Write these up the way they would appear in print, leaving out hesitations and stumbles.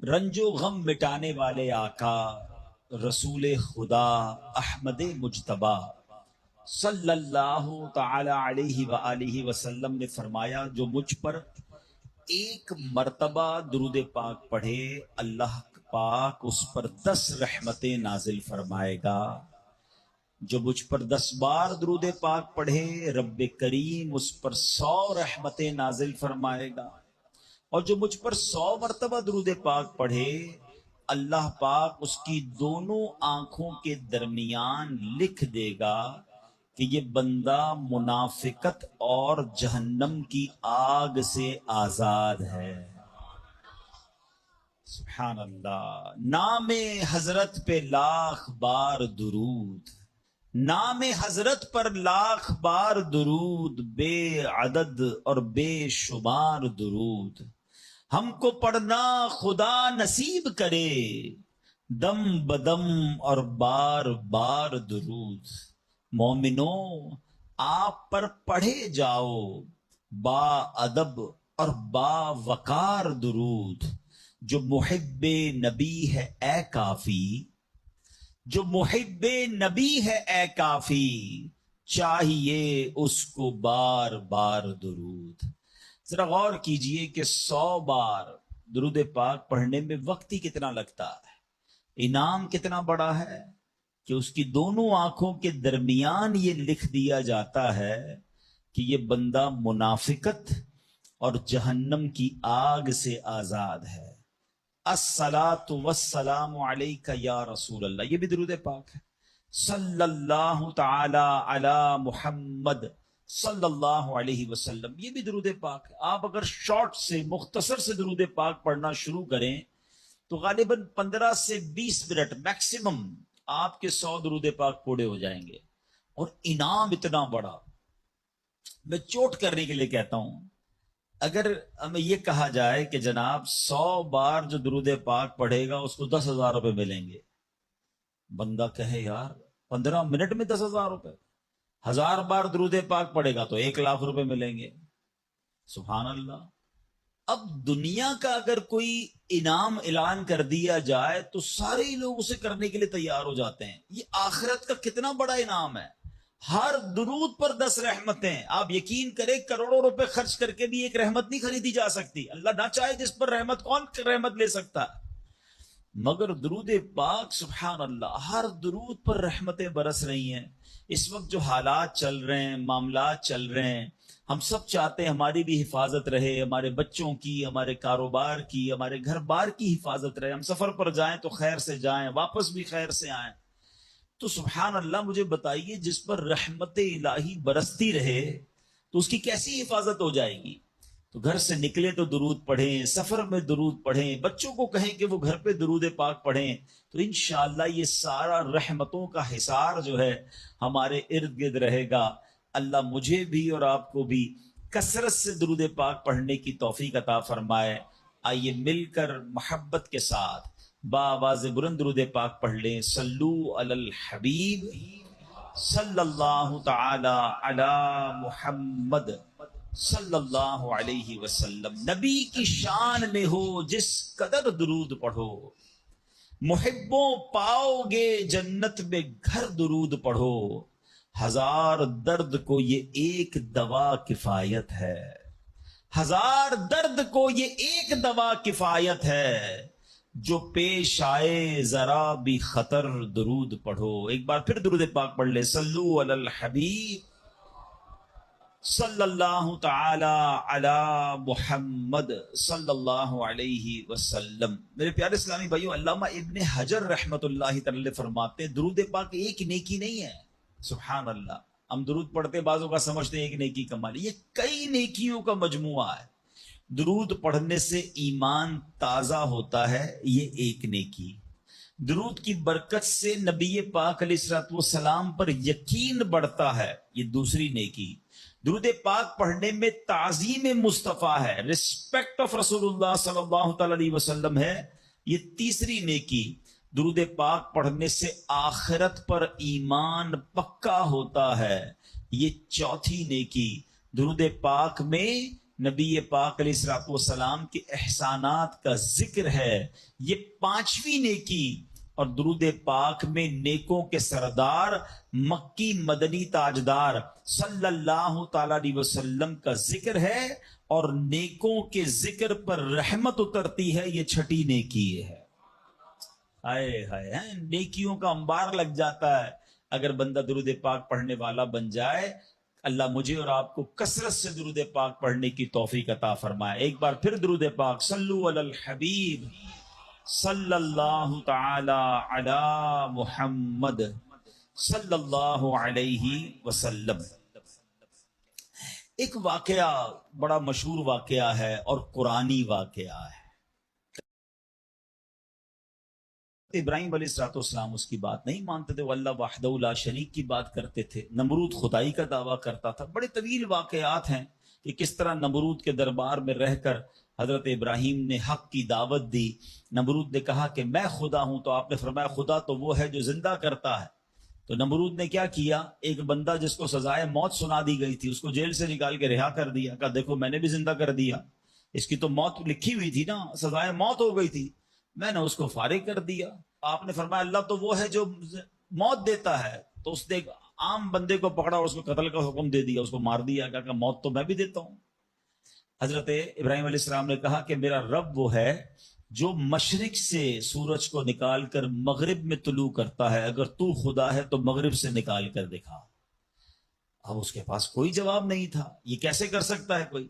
رنجو غم مٹانے والے آقا رسول خدا احمد مجتبی صلی اللہ تعالی علیہ وآلہ وسلم نے فرمایا، جو مجھ پر ایک مرتبہ درود پاک پڑھے اللہ پاک اس پر 10 رحمتیں نازل فرمائے گا۔ جو مجھ پر 10 بار درود پاک پڑھے رب کریم اس پر 100 رحمتیں نازل فرمائے گا، اور جو مجھ پر 100 مرتبہ درود پاک پڑھے اللہ پاک اس کی دونوں آنکھوں کے درمیان لکھ دے گا کہ یہ بندہ منافقت اور جہنم کی آگ سے آزاد ہے۔ سبحان اللہ۔ نام حضرت پہ لاکھ بار درود، نام حضرت پر لاکھ بار درود، بے عدد اور بے شمار درود ہم کو پڑھنا خدا نصیب کرے، دم بدم اور بار بار درود۔ مومنو آپ پر پڑھے جاؤ با ادب اور با وقار درود۔ جو محب نبی ہے اے کافی، جو محب نبی ہے اے کافی، چاہیے اس کو بار بار درود۔ ذرا غور کیجئے کہ 100 بار درود پاک پڑھنے میں وقت ہی کتنا لگتا ہے، انعام کتنا بڑا ہے کہ اس کی دونوں آنکھوں کے درمیان یہ لکھ دیا جاتا ہے کہ یہ بندہ منافقت اور جہنم کی آگ سے آزاد ہے۔ الصلاۃ والسلام علیک یا رسول اللہ، یہ بھی درود پاک ہے۔ صلی اللہ تعالی علی محمد صلی اللہ علیہ وسلم، یہ بھی درود پاک ہے۔ آپ اگر شارٹ سے مختصر سے درود پاک پڑھنا شروع کریں تو غالباً 15 سے 20 منٹ میکسیمم آپ کے 100 درود پاک پورے ہو جائیں گے، اور انعام اتنا بڑا۔ میں چوٹ کرنے کے لیے کہتا ہوں، اگر ہمیں یہ کہا جائے کہ جناب 100 بار جو درود پاک پڑھے گا اس کو 10,000 روپے ملیں گے، بندہ کہے یار 15 منٹ میں 10,000 روپے، 1000 بار درود پاک پڑھے گا تو 1,00,000 روپے ملیں گے۔ سبحان اللہ۔ اب دنیا کا اگر کوئی انعام اعلان کر دیا جائے تو سارے ہی لوگ اسے کرنے کے لیے تیار ہو جاتے ہیں۔ یہ آخرت کا کتنا بڑا انعام ہے، ہر درود پر 10 رحمتیں۔ آپ یقین کریں کروڑوں روپے خرچ کر کے بھی ایک رحمت نہیں خریدی جا سکتی، اللہ نہ چاہے جس پر رحمت، کون رحمت لے سکتا ہے؟ مگر درود پاک سبحان اللہ، ہر درود پر رحمتیں برس رہی ہیں۔ اس وقت جو حالات چل رہے ہیں، معاملات چل رہے ہیں، ہم سب چاہتے ہیں ہماری بھی حفاظت رہے، ہمارے بچوں کی، ہمارے کاروبار کی، ہمارے گھر بار کی حفاظت رہے، ہم سفر پر جائیں تو خیر سے جائیں، واپس بھی خیر سے آئیں۔ تو سبحان اللہ، مجھے بتائیے جس پر رحمت الہی برستی رہے تو اس کی کیسی حفاظت ہو جائے گی؟ تو گھر سے نکلے تو درود پڑھیں، سفر میں درود پڑھیں، بچوں کو کہیں کہ وہ گھر پہ درود پاک پڑھیں، تو انشاءاللہ یہ سارا رحمتوں کا حصار جو ہے ہمارے ارد گرد رہے گا۔ اللہ مجھے بھی اور آپ کو بھی کثرت سے درود پاک پڑھنے کی توفیق عطا فرمائے۔ آئیے مل کر محبت کے ساتھ بآواز بلند درود پاک پڑھ لیں۔ صلو علی الحبیب صلی اللہ تعالی علی محمد صلی اللہ علیہ وسلم۔ نبی کی شان میں ہو جس قدر درود پڑھو، محبوں پاؤ گے جنت میں گھر درود پڑھو، 1000 درد کو یہ ایک دوا کفایت ہے، 1000 درد کو یہ ایک دوا کفایت ہے، جو پیش آئے ذرا بھی خطر درود پڑھو۔ ایک بار پھر درود پاک پڑھ لے۔ صلو علی الحبیب صلی اللہ تعالی علی محمد صلی اللہ علیہ وسلم۔ میرے پیارے اسلامی بھائیو، علامہ ابن حجر رحمت اللہ تعالی فرماتے ہیں درود پاک ایک نیکی نہیں ہے۔ سبحان اللہ، ہم درود پڑھتے بعضوں کا سمجھتے ہیں ایک نیکی کمال، یہ کئی نیکیوں کا مجموعہ ہے۔ درود پڑھنے سے ایمان تازہ ہوتا ہے، یہ ایک نیکی۔ درود کی برکت سے نبی پاک علیہ الصلوۃ والسلام پر یقین بڑھتا ہے، یہ دوسری نیکی۔ درود پاک پڑھنے میں تعظیم مصطفیٰ ہے، رسپیکٹ آف رسول اللہ صلی اللہ تعالی علیہ وسلم ہے، یہ تیسری نیکی۔ درود پاک پڑھنے سے آخرت پر ایمان پکا ہوتا ہے، یہ چوتھی نیکی۔ درود پاک میں نبی پاک علیہ الصلوۃ والسلام کے احسانات کا ذکر ہے، یہ پانچویں نیکی، اور درود پاک میں نیکوں کے سردار مکی مدنی تاجدار صلی اللہ تعالی علیہ وسلم کا ذکر ہے، اور نیکوں کے ذکر پر رحمت اترتی ہے، یہ چھٹی نیکی ہے۔ ہائے ہائے، نیکیوں کا انبار لگ جاتا ہے اگر بندہ درود پاک پڑھنے والا بن جائے۔ اللہ مجھے اور آپ کو کثرت سے درود پاک پڑھنے کی توفیق عطا فرمائے۔ ایک بار پھر درود پاک، صلو علی الحبیب صلی اللہ تعالی علی محمد صلی اللہ علیہ وسلم۔ ایک واقعہ بڑا مشہور واقعہ ہے اور قرآنی واقعہ ہے۔ ابراہیم علیہ الصلوۃ والسلام اس کی بات نہیں مانتے تھے، وہ اللہ وحدہ لا شریک کی بات کرتے تھے۔ نمرود خدائی کا دعویٰ کرتا تھا۔ بڑے طویل واقعات ہیں کہ کس طرح نمرود کے دربار میں رہ کر حضرت ابراہیم نے حق کی دعوت دی۔ نمرود نے کہا کہ میں خدا ہوں، تو آپ نے فرمایا خدا تو وہ ہے جو زندہ کرتا ہے۔ تو نمرود نے کیا کیا، ایک بندہ جس کو سزائے موت سنا دی گئی تھی اس کو جیل سے نکال کے رہا کر دیا، کہا دیکھو میں نے بھی زندہ کر دیا، اس کی تو موت لکھی ہوئی تھی نا، سزائے موت ہو گئی تھی، میں نے اس کو فارغ کر دیا۔ آپ نے فرمایا اللہ تو وہ ہے جو موت دیتا ہے، تو اس نے ایک عام بندے کو پکڑا اور اس کو قتل کا حکم دے دیا، اس کو مار دیا، کہا کہ موت تو میں بھی دیتا ہوں۔ حضرت ابراہیم علیہ السلام نے کہا کہ میرا رب وہ ہے جو مشرق سے سورج کو نکال کر مغرب میں طلوع کرتا ہے، اگر تو خدا ہے تو مغرب سے نکال کر دکھا۔ اب اس کے پاس کوئی جواب نہیں تھا، یہ کیسے کر سکتا ہے کوئی؟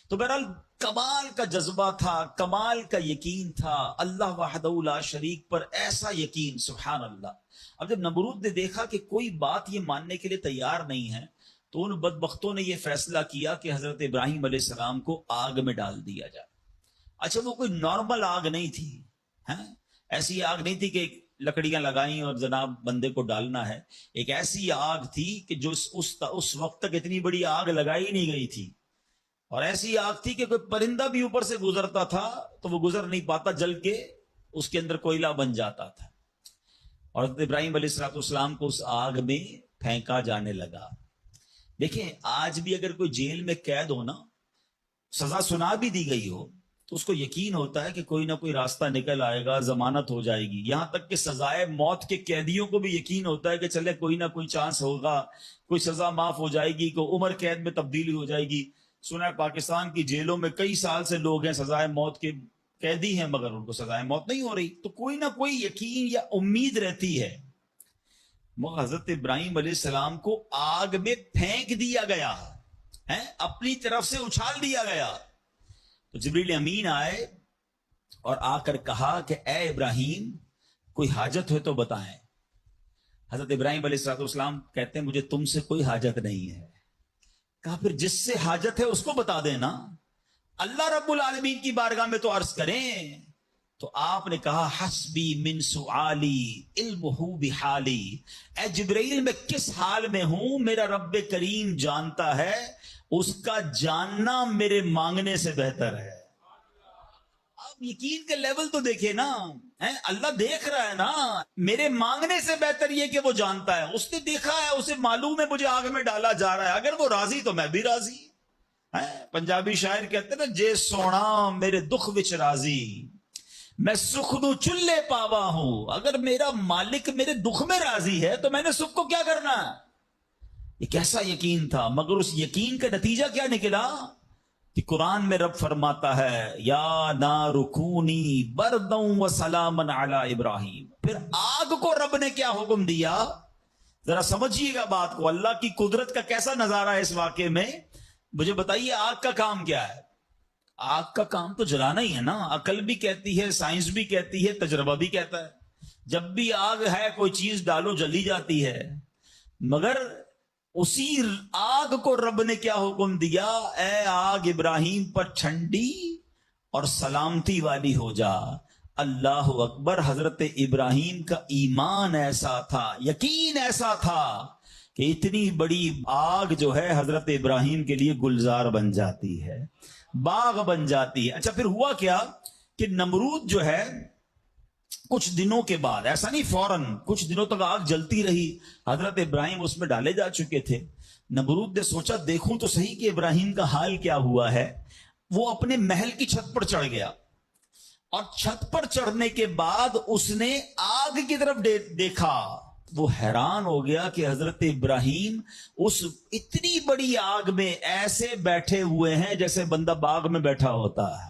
تو بہرحال کمال کا جذبہ تھا، کمال کا یقین تھا اللہ وحدہ لا شریک پر، ایسا یقین، سبحان اللہ۔ اب جب نمرود نے دیکھا کہ کوئی بات یہ ماننے کے لیے تیار نہیں ہے، تو ان بدبختوں نے یہ فیصلہ کیا کہ حضرت ابراہیم علیہ السلام کو آگ میں ڈال دیا جائے۔ اچھا وہ کوئی نارمل آگ نہیں تھی، ایسی آگ نہیں تھی کہ لکڑیاں لگائیں اور جناب بندے کو ڈالنا ہے، ایک ایسی آگ تھی کہ جو اس وقت تک اتنی بڑی آگ لگائی نہیں گئی تھی، اور ایسی آگ تھی کہ کوئی پرندہ بھی اوپر سے گزرتا تھا تو وہ گزر نہیں پاتا، جل کے اس کے اندر کوئلہ بن جاتا تھا، اور حضرت ابراہیم علیہ الصلوۃ والسلام کو اس آگ میں پھینکا جانے لگا۔ دیکھیں آج بھی اگر کوئی جیل میں قید ہو نا، سزا سنا بھی دی گئی ہو، تو اس کو یقین ہوتا ہے کہ کوئی نہ کوئی راستہ نکل آئے گا، ضمانت ہو جائے گی۔ یہاں تک کہ سزائے موت کے قیدیوں کو بھی یقین ہوتا ہے کہ چلے کوئی نہ کوئی چانس ہوگا، کوئی سزا معاف ہو جائے گی، کوئی عمر قید میں تبدیلی ہو جائے گی۔ سنا ہے پاکستان کی جیلوں میں کئی سال سے لوگ ہیں سزائے موت کے قیدی ہیں، مگر ان کو سزائے موت نہیں ہو رہی، تو کوئی نہ کوئی یقین یا امید رہتی ہے۔ حضرت ابراہیم علیہ السلام کو آگ میں پھینک دیا گیا ہے، اپنی طرف سے اچھال دیا گیا۔ تو جبریل امین آئے اور آ کر کہا کہ اے ابراہیم کوئی حاجت ہے تو بتائیں۔ حضرت ابراہیم علیہ السلام کہتے ہیں مجھے تم سے کوئی حاجت نہیں ہے۔ کہا پھر جس سے حاجت ہے اس کو بتا دینا، اللہ رب العالمین کی بارگاہ میں تو عرض کریں۔ تو آپ نے کہا حسبی من سؤالی علمہ بحالی، اے جبرائیل میں کس حال میں ہوں میرا رب کریم جانتا ہے، اس کا جاننا میرے مانگنے سے بہتر ہے۔ اب یقین کا لیول تو دیکھیں نا، اللہ دیکھ رہا ہے نا، میرے مانگنے سے بہتر یہ کہ وہ جانتا ہے، اس نے دیکھا ہے، اسے معلوم ہے مجھے آگ میں ڈالا جا رہا ہے، اگر وہ راضی تو میں بھی راضی۔ پنجابی شاعر کہتے ہیں نا، جے سونا میرے دکھ وچ راضی میں سکھ نو چلے پاوا ہوں، اگر میرا مالک میرے دکھ میں راضی ہے تو میں نے سکھ کو کیا کرنا ہے۔ ایک ایسا یقین تھا، مگر اس یقین کا نتیجہ کیا نکلا کہ قرآن میں رب فرماتا ہے یا نار کونی بردا و سلاما علی ابراہیم۔ پھر آگ کو رب نے کیا حکم دیا، ذرا سمجھیے گا بات کو، اللہ کی قدرت کا کیسا نظارہ ہے اس واقعے میں۔ مجھے بتائیے آگ کا کام کیا ہے؟ آگ کا کام تو جلانا ہی ہے نا، عقل بھی کہتی ہے، سائنس بھی کہتی ہے، تجربہ بھی کہتا ہے، جب بھی آگ ہے کوئی چیز ڈالو جلی جاتی ہے۔ مگر اسی آگ کو رب نے کیا حکم دیا، اے آگ ابراہیم پر ٹھنڈی اور سلامتی والی ہو جا۔ اللہ اکبر۔ حضرت ابراہیم کا ایمان ایسا تھا، یقین ایسا تھا کہ اتنی بڑی آگ جو ہے حضرت ابراہیم کے لیے گلزار بن جاتی ہے، باغ بن جاتی ہے۔ اچھا پھر ہوا کیا کہ نمرود جو ہے کچھ دنوں کے بعد، ایسا نہیں فوراً، کچھ دنوں تک آگ جلتی رہی. حضرت ابراہیم اس میں ڈالے جا چکے تھے. نمرود نے سوچا دیکھوں تو صحیح کہ ابراہیم کا حال کیا ہوا ہے. وہ اپنے محل کی چھت پر چڑھ گیا، اور چھت پر چڑھنے کے بعد اس نے آگ کی طرف دیکھا. وہ حیران ہو گیا کہ حضرت ابراہیم اس اتنی بڑی آگ میں ایسے بیٹھے ہوئے ہیں جیسے بندہ باغ میں بیٹھا ہوتا ہے.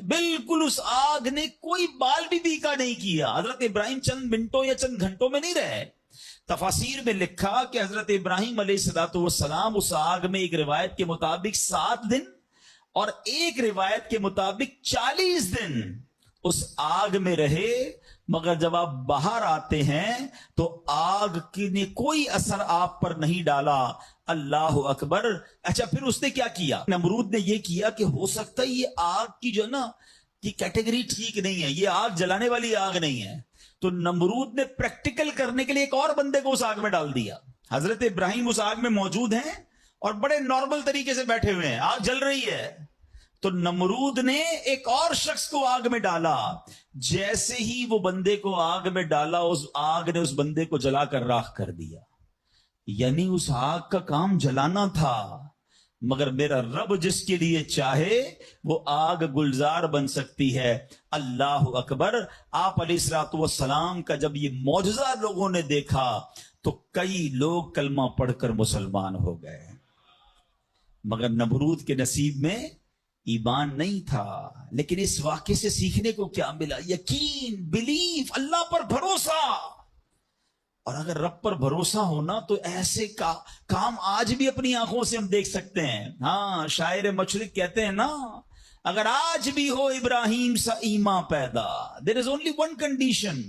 بالکل اس آگ نے کوئی بال بھی بیکا نہیں کیا. حضرت ابراہیم چند منٹوں یا چند گھنٹوں میں نہیں رہے. تفاسیر میں لکھا کہ حضرت ابراہیم علیہ السلام اس آگ میں ایک روایت کے مطابق 7 دن اور ایک روایت کے مطابق 40 دن اس آگ میں رہے. مگر جب آپ باہر آتے ہیں تو آگ نے کوئی اثر آپ پر نہیں ڈالا. اللہ اکبر. اچھا پھر اس نے کیا کیا؟ نمرود نے یہ کیا کہ ہو سکتا ہے یہ آگ کی جو نا یہ کیٹیگری ٹھیک نہیں ہے، یہ آگ جلانے والی آگ نہیں ہے. تو نمرود نے پریکٹیکل کرنے کے لیے ایک اور بندے کو اس آگ میں ڈال دیا. حضرت ابراہیم اس آگ میں موجود ہیں اور بڑے نارمل طریقے سے بیٹھے ہوئے ہیں، آگ جل رہی ہے. تو نمرود نے ایک اور شخص کو آگ میں ڈالا. جیسے ہی وہ بندے کو آگ میں ڈالا، اس آگ نے اس بندے کو جلا کر راکھ کر دیا. یعنی اس آگ کا کام جلانا تھا، مگر میرا رب جس کے لیے چاہے وہ آگ گلزار بن سکتی ہے. اللہ اکبر. آپ علیہ الصلوۃ والسلام کا جب یہ معجزہ لوگوں نے دیکھا تو کئی لوگ کلمہ پڑھ کر مسلمان ہو گئے. مگر نمرود کے نصیب میں ایمان نہیں تھا. لیکن اس واقعے سے سیکھنے کو کیا ملا؟ یقین، بلیف، اللہ پر بھروسہ. اور اگر رب پر بھروسہ ہونا تو ایسے کام آج بھی اپنی آنکھوں سے ہم دیکھ سکتے ہیں. ہاں، شاعر مشرق کہتے ہیں نا، اگر آج بھی ہو ابراہیم سا ایمان پیدا، there is only one condition،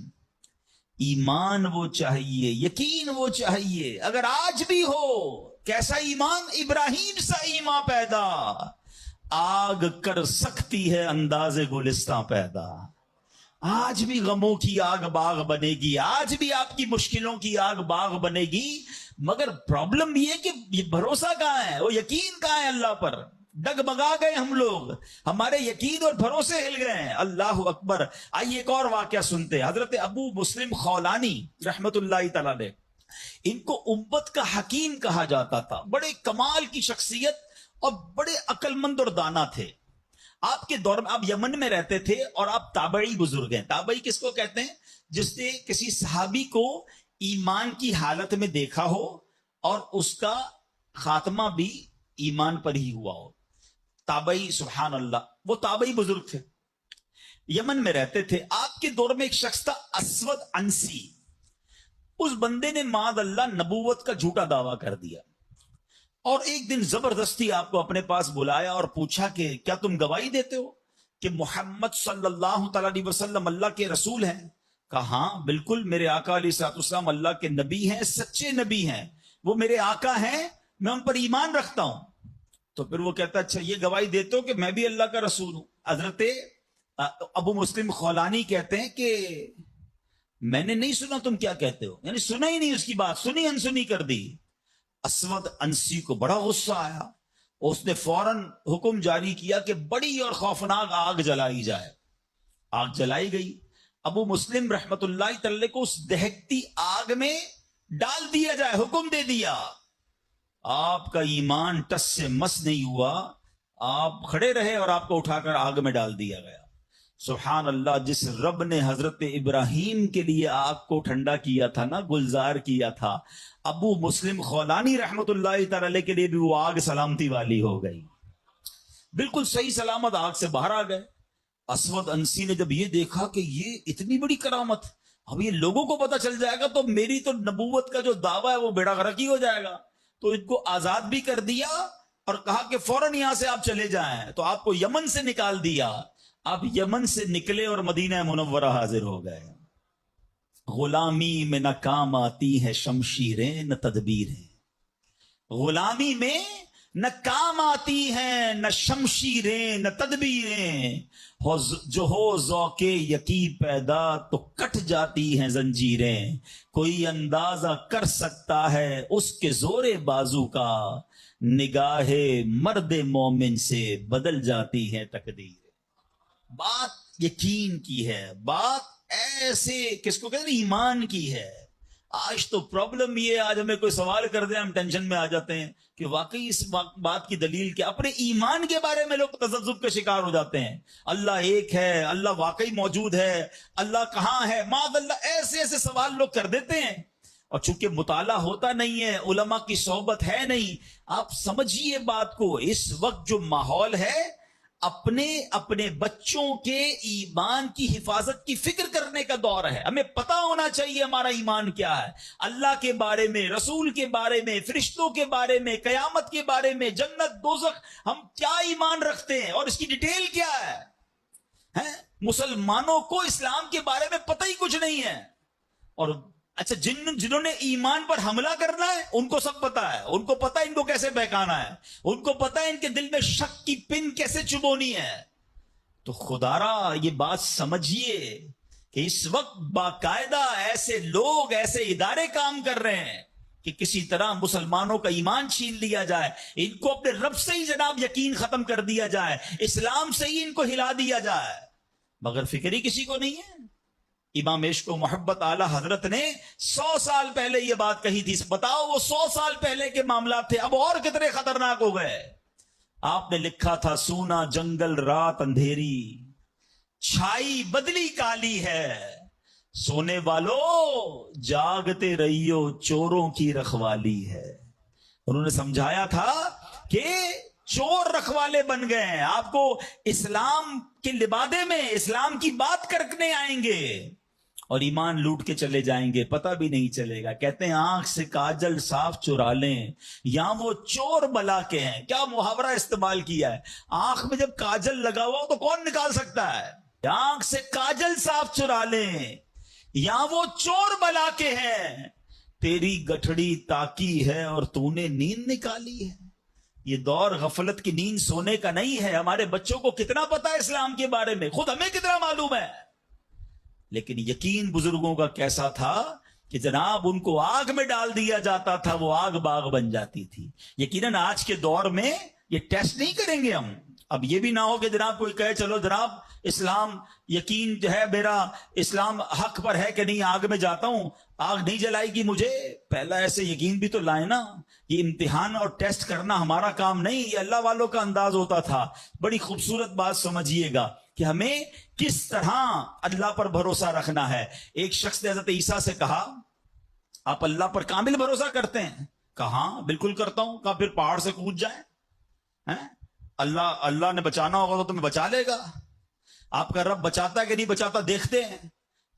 ایمان وہ چاہیے، یقین وہ چاہیے. اگر آج بھی ہو کیسا ایمان؟ ابراہیم سا ایمان پیدا. آگ کر سکتی ہے انداز گلستان پیدا. آج بھی غموں کی آگ باغ بنے گی، آج بھی آپ کی مشکلوں کی آگ باغ بنے گی. مگر پرابلم یہ کہ یہ بھروسہ کہاں ہے، وہ یقین کہاں ہے اللہ پر؟ ڈگمگا گئے ہم لوگ، ہمارے یقین اور بھروسے ہل گئے ہیں. اللہ اکبر. آئیے ایک اور واقعہ سنتے. حضرت ابو مسلم خولانی رحمت اللہ تعالی علیہ، ان کو امت کا حکیم کہا جاتا تھا. بڑے کمال کی شخصیت اور بڑے عقل مند اور دانا تھے. آپ کے دور میں آپ یمن میں رہتے تھے اور آپ تابعی بزرگ ہیں. تابعی کس کو کہتے ہیں؟ جس نے کسی صحابی کو ایمان کی حالت میں دیکھا ہو اور اس کا خاتمہ بھی ایمان پر ہی ہوا ہو. تابعی، سبحان اللہ. وہ تابعی بزرگ تھے، یمن میں رہتے تھے. آپ کے دور میں ایک شخص تھا اسود انسی. اس بندے نے معاذ اللہ نبوت کا جھوٹا دعویٰ کر دیا اور ایک دن زبردستی آپ کو اپنے پاس بلایا اور پوچھا کہ کیا تم گواہی دیتے ہو کہ محمد صلی اللہ تعالی علیہ وسلم اللہ کے رسول ہیں؟ کہا ہاں بالکل، میرے آقا علیہ السلام اللہ کے نبی ہیں، سچے نبی ہیں، وہ میرے آقا ہیں، میں ان پر ایمان رکھتا ہوں. تو پھر وہ کہتا اچھا یہ گواہی دیتے ہو کہ میں بھی اللہ کا رسول ہوں؟ حضرت ابو مسلم خولانی کہتے ہیں کہ میں نے نہیں سنا تم کیا کہتے ہو، یعنی سنا ہی نہیں اس کی بات، سنی انسنی کر دی. اسود انسی کو بڑا غصہ آیا. اس نے فوراً حکم جاری کیا کہ بڑی اور خوفناک آگ جلائی جائے. آگ جلائی گئی. ابو مسلم رحمت اللہ تعالی کو اس دہکتی آگ میں ڈال دیا جائے، حکم دے دیا. آپ کا ایمان ٹس سے مس نہیں ہوا، آپ کھڑے رہے اور آپ کو اٹھا کر آگ میں ڈال دیا گیا. سبحان اللہ. جس رب نے حضرت ابراہیم کے لیے آگ کو ٹھنڈا کیا تھا نا، گلزار کیا تھا، ابو مسلم خولانی رحمت اللہ تعالی کے لیے بھی وہ آگ سلامتی والی ہو گئی. بالکل صحیح سلامت آگ سے باہر آ گئے. اسود انسی نے جب یہ دیکھا کہ یہ اتنی بڑی کرامت، اب یہ لوگوں کو پتہ چل جائے گا تو میری تو نبوت کا جو دعویٰ ہے وہ بیڑا غرق ہی ہو جائے گا. تو ان کو آزاد بھی کر دیا اور کہا کہ فوراً یہاں سے آپ چلے جائیں. تو آپ کو یمن سے نکال دیا. آپ یمن سے نکلے اور مدینہ منورہ حاضر ہو گئے. غلامی میں نہ کام آتی ہے شمشیریں نہ تدبیریں. غلامی میں نہ کام آتی ہیں نہ شمشیریں نہ تدبیریں. جو ہو ذوق یقین پیدا تو کٹ جاتی ہیں زنجیریں. کوئی اندازہ کر سکتا ہے اس کے زور بازو کا، نگاہ مرد مومن سے بدل جاتی ہے تقدیر. بات یقین کی ہے، بات ایسے کس کو کہتے ہیں، ایمان کی ہے۔ آج تو پرابلم یہ ہے، آج ہمیں کوئی سوال کر دیں ہم ٹینشن میں آ جاتے ہیں کہ واقعی اس بات کی دلیل کیا۔ اپنے ایمان کے بارے میں لوگ تذبذب کا شکار ہو جاتے ہیں، اللہ ایک ہے، اللہ واقعی موجود ہے، اللہ کہاں ہے، معاذ اللہ، ایسے ایسے سوال لوگ کر دیتے ہیں۔ اور چونکہ مطالعہ ہوتا نہیں ہے، علماء کی صحبت ہے نہیں، آپ سمجھیے بات کو، اس وقت جو ماحول ہے اپنے بچوں کے ایمان کی حفاظت کی فکر کرنے کا دور ہے۔ ہمیں پتہ ہونا چاہیے ہمارا ایمان کیا ہے، اللہ کے بارے میں، رسول کے بارے میں، فرشتوں کے بارے میں، قیامت کے بارے میں، جنت دوزخ، ہم کیا ایمان رکھتے ہیں اور اس کی ڈیٹیل کیا ہے۔ مسلمانوں کو اسلام کے بارے میں پتہ ہی کچھ نہیں ہے، اور اچھا جنہوں نے ایمان پر حملہ کرنا ہے ان کو سب پتا ہے، ان کو پتا ہے ان کو کیسے بہکانا ہے، ان کو پتا ہے ان کے دل میں شک کی پن کیسے چبونی ہے۔ تو خدارا یہ بات سمجھیے کہ اس وقت باقاعدہ ایسے لوگ، ایسے ادارے کام کر رہے ہیں کہ کسی طرح مسلمانوں کا ایمان چھین لیا جائے، ان کو اپنے رب سے ہی جناب یقین ختم کر دیا جائے، اسلام سے ہی ان کو ہلا دیا جائے، مگر فکر ہی کسی کو نہیں ہے۔ امام عشق و محبت اعلی حضرت نے 100 سال پہلے یہ بات کہی تھی، بتاؤ وہ 100 سال پہلے کے معاملات تھے، اب اور کتنے خطرناک ہو گئے۔ آپ نے لکھا تھا سونا جنگل رات اندھیری، چھائی بدلی کالی ہے، سونے والو جاگتے رہیو چوروں کی رکھوالی ہے۔ انہوں نے سمجھایا تھا کہ چور رکھوالے بن گئے ہیں، آپ کو اسلام کے لبادے میں اسلام کی بات کرنے آئیں گے اور ایمان لوٹ کے چلے جائیں گے، پتہ بھی نہیں چلے گا۔ کہتے ہیں آنکھ سے کاجل صاف چرا لیں یا وہ چور بلا کے ہیں۔ کیا محاورہ استعمال کیا ہے، آنکھ میں جب کاجل لگا ہوا ہو تو کون نکال سکتا ہے؟ آنکھ سے کاجل صاف چرا لیں یا وہ چور بلا کے ہیں، تیری گٹھڑی تاکی ہے اور تو نے نیند نکالی ہے۔ یہ دور غفلت کی نیند سونے کا نہیں ہے۔ ہمارے بچوں کو کتنا پتا ہے اسلام کے بارے میں، خود ہمیں کتنا معلوم ہے، لیکن یقین بزرگوں کا کیسا تھا کہ جناب ان کو آگ میں ڈال دیا جاتا تھا، وہ آگ باغ بن جاتی تھی۔ یقیناً آج کے دور میں یہ ٹیسٹ نہیں کریں گے ہم۔ اب یہ بھی نہ ہو کہ جناب کوئی کہے چلو جناب اسلام یقین جو ہے میرا، اسلام حق پر ہے کہ نہیں، آگ میں جاتا ہوں، آگ نہیں جلائے گی مجھے۔ پہلا ایسے یقین بھی تو لائے نا۔ یہ امتحان اور ٹیسٹ کرنا ہمارا کام نہیں، یہ اللہ والوں کا انداز ہوتا تھا۔ بڑی خوبصورت بات سمجھیے گا کہ ہمیں کس طرح اللہ پر بھروسہ رکھنا ہے۔ ایک شخص نے حضرت عیسیٰ سے کہا آپ اللہ پر کامل بھروسہ کرتے ہیں؟ کہا بالکل کرتا ہوں۔ کہا پھر پہاڑ سے کود جائیں، اللہ نے بچانا ہوگا تو تمہیں بچا لے گا، آپ کا رب بچاتا ہے کہ نہیں بچاتا دیکھتے ہیں۔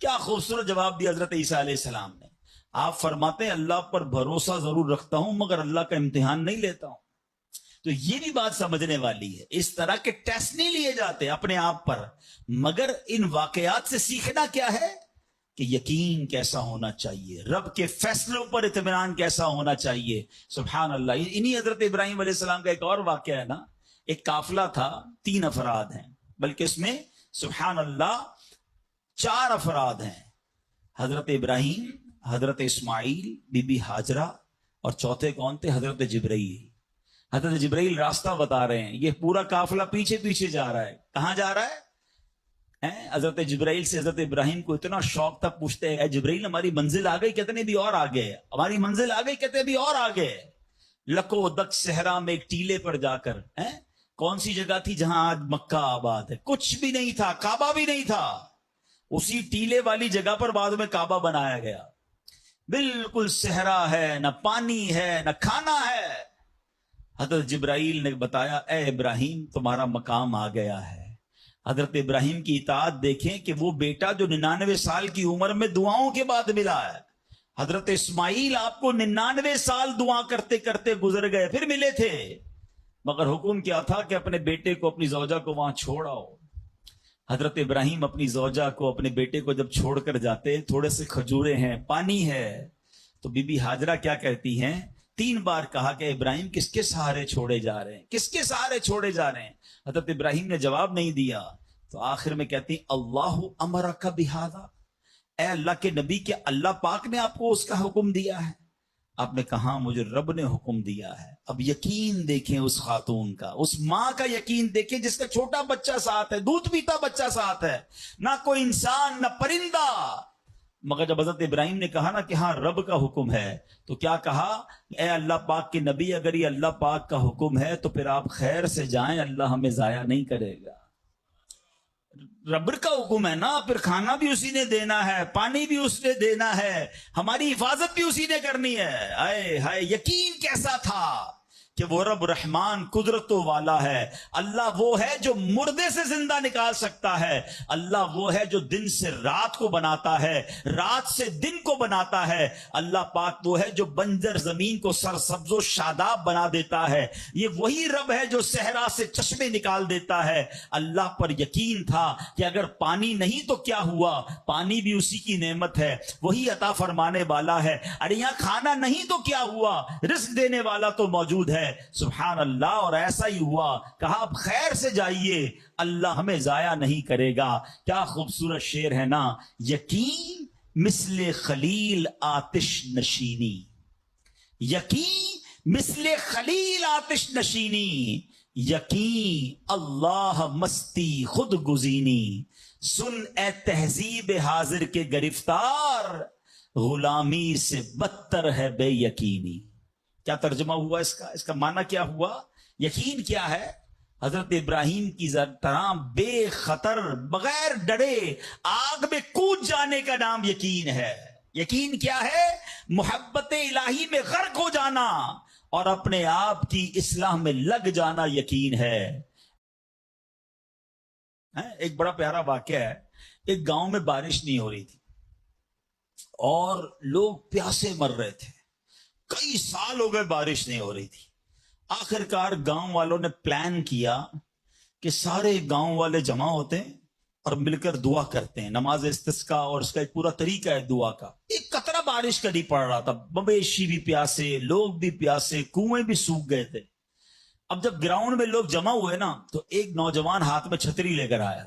کیا خوبصورت جواب دیا حضرت عیسیٰ علیہ السلام نے۔ آپ فرماتے ہیں اللہ پر بھروسہ ضرور رکھتا ہوں مگر اللہ کا امتحان نہیں لیتا ہوں۔ تو یہ بھی بات سمجھنے والی ہے، اس طرح کے ٹیسٹ نہیں لیے جاتے اپنے آپ پر، مگر ان واقعات سے سیکھنا کیا ہے کہ یقین کیسا ہونا چاہیے، رب کے فیصلوں پر اطمینان کیسا ہونا چاہیے۔ سبحان اللہ۔ انہی حضرت ابراہیم علیہ السلام کا ایک اور واقعہ ہے نا، ایک قافلہ تھا، 3 افراد ہیں، بلکہ اس میں سبحان اللہ 4 افراد ہیں، حضرت ابراہیم، حضرت اسماعیل، بی بی حاجرہ، اور چوتھے کون تھے؟ حضرت جبرائیل۔ حضرت جبرائیل راستہ بتا رہے ہیں، یہ پورا قافلہ پیچھے پیچھے جا رہا ہے۔ کہاں جا رہا ہے؟ حضرت جبرائیل سے حضرت ابراہیم کو اتنا شوق تھا، پوچھتے ہیں اے جبرائیل ہماری منزل آ گئی؟ کہتے ہیں بھی اور آگے ہے۔ ہماری منزل آ گئی؟ کہتے ہیں بھی اور آگے ہے۔ لکو دک صحرا میں ایک ٹیلے پر جا کر، کون سی جگہ تھی جہاں آج مکہ آباد ہے؟ کچھ بھی نہیں تھا، کعبہ بھی نہیں تھا، اسی ٹیلے والی جگہ پر بعد میں کعبہ بنایا گیا۔ بالکل صحرا ہے، نہ پانی ہے نہ کھانا ہے۔ حضرت جبرائیل نے بتایا اے ابراہیم تمہارا مقام آ گیا ہے۔ حضرت ابراہیم کی اطاعت دیکھیں کہ وہ بیٹا جو 99 سال کی عمر میں دعاؤں کے بعد ملا ہے، حضرت اسماعیل آپ کو 99 سال دعا کرتے کرتے گزر گئے، پھر ملے تھے، مگر حکم کیا تھا کہ اپنے بیٹے کو، اپنی زوجہ کو وہاں چھوڑ آؤ۔ حضرت ابراہیم اپنی زوجہ کو، اپنے بیٹے کو جب چھوڑ کر جاتے، تھوڑے سے کھجورے ہیں، پانی ہے، تو بی بی حاجرہ کیا کہتی ہیں؟ 3 بار کہا کہ ابراہیم کس کے سہارے چھوڑے جا رہے ہیں، کس کے سہارے چھوڑے جا رہے ہیں؟ حضرت ابراہیم نے جواب نہیں دیا، تو آخر میں کہتی اللہ امرک بہذا، اے اللہ کے نبی، کیا اللہ پاک نے آپ کو اس کا حکم دیا ہے؟ آپ نے کہا مجھے رب نے حکم دیا ہے. اب یقین دیکھیں اس خاتون کا, اس ماں کا یقین دیکھیں جس کا چھوٹا بچہ ساتھ ہے, دودھ پیتا بچہ ساتھ ہے, نہ کوئی انسان نہ پرندہ. مگر جب حضرت ابراہیم نے کہا نا کہ ہاں رب کا حکم ہے, تو کیا کہا, اے اللہ پاک کے نبی, اگر یہ اللہ پاک کا حکم ہے تو پھر آپ خیر سے جائیں, اللہ ہمیں ضائع نہیں کرے گا. رب کا حکم ہے نا, پھر کھانا بھی اسی نے دینا ہے, پانی بھی اس نے دینا ہے, ہماری حفاظت بھی اسی نے کرنی ہے. اے ہائے یقین کیسا تھا کہ وہ رب رحمان قدرتوں والا ہے. اللہ وہ ہے جو مردے سے زندہ نکال سکتا ہے. اللہ وہ ہے جو دن سے رات کو بناتا ہے, رات سے دن کو بناتا ہے. اللہ پاک وہ ہے جو بنجر زمین کو سرسبز و شاداب بنا دیتا ہے. یہ وہی رب ہے جو صحرا سے چشمے نکال دیتا ہے. اللہ پر یقین تھا کہ اگر پانی نہیں تو کیا ہوا, پانی بھی اسی کی نعمت ہے, وہی عطا فرمانے والا ہے. ارے یہاں کھانا نہیں تو کیا ہوا, رزق دینے والا تو موجود ہے. سبحان اللہ. اور ایسا ہی ہوا, کہا آپ خیر سے جائیے, اللہ ہمیں ضائع نہیں کرے گا. کیا خوبصورت شعر ہے نا, یقین مثل خلیل آتش نشینی, یقین مثل خلیل آتش نشینی, یقین اللہ مستی خود گزینی, سن اے تہذیب حاضر کے گرفتار, غلامی سے بدتر ہے بے یقینی. کیا ترجمہ ہوا اس کا, اس کا معنی کیا ہوا؟ یقین کیا ہے؟ حضرت ابراہیم کی طرح بے خطر بغیر ڈرے آگ میں کود جانے کا نام یقین ہے. یقین کیا ہے؟ محبت الہی میں غرق ہو جانا اور اپنے آپ کی اصلاح میں لگ جانا یقین ہے. ایک بڑا پیارا واقعہ ہے. ایک گاؤں میں بارش نہیں ہو رہی تھی اور لوگ پیاسے مر رہے تھے. کئی سال ہو گئے بارش نہیں ہو رہی تھی. آخر کار گاؤں والوں نے پلان کیا کہ سارے گاؤں والے جمع ہوتے ہیں اور مل کر دعا کرتے ہیں, نماز استسقاء, اور اس کا ایک پورا طریقہ ہے دعا کا. ایک قطرہ بارش کا نہیں پڑ رہا تھا, مویشی بھی پیاسے, لوگ بھی پیاسے, کنویں بھی سوکھ گئے تھے. اب جب گراؤنڈ میں لوگ جمع ہوئے نا, تو ایک نوجوان ہاتھ میں چھتری لے کر آیا.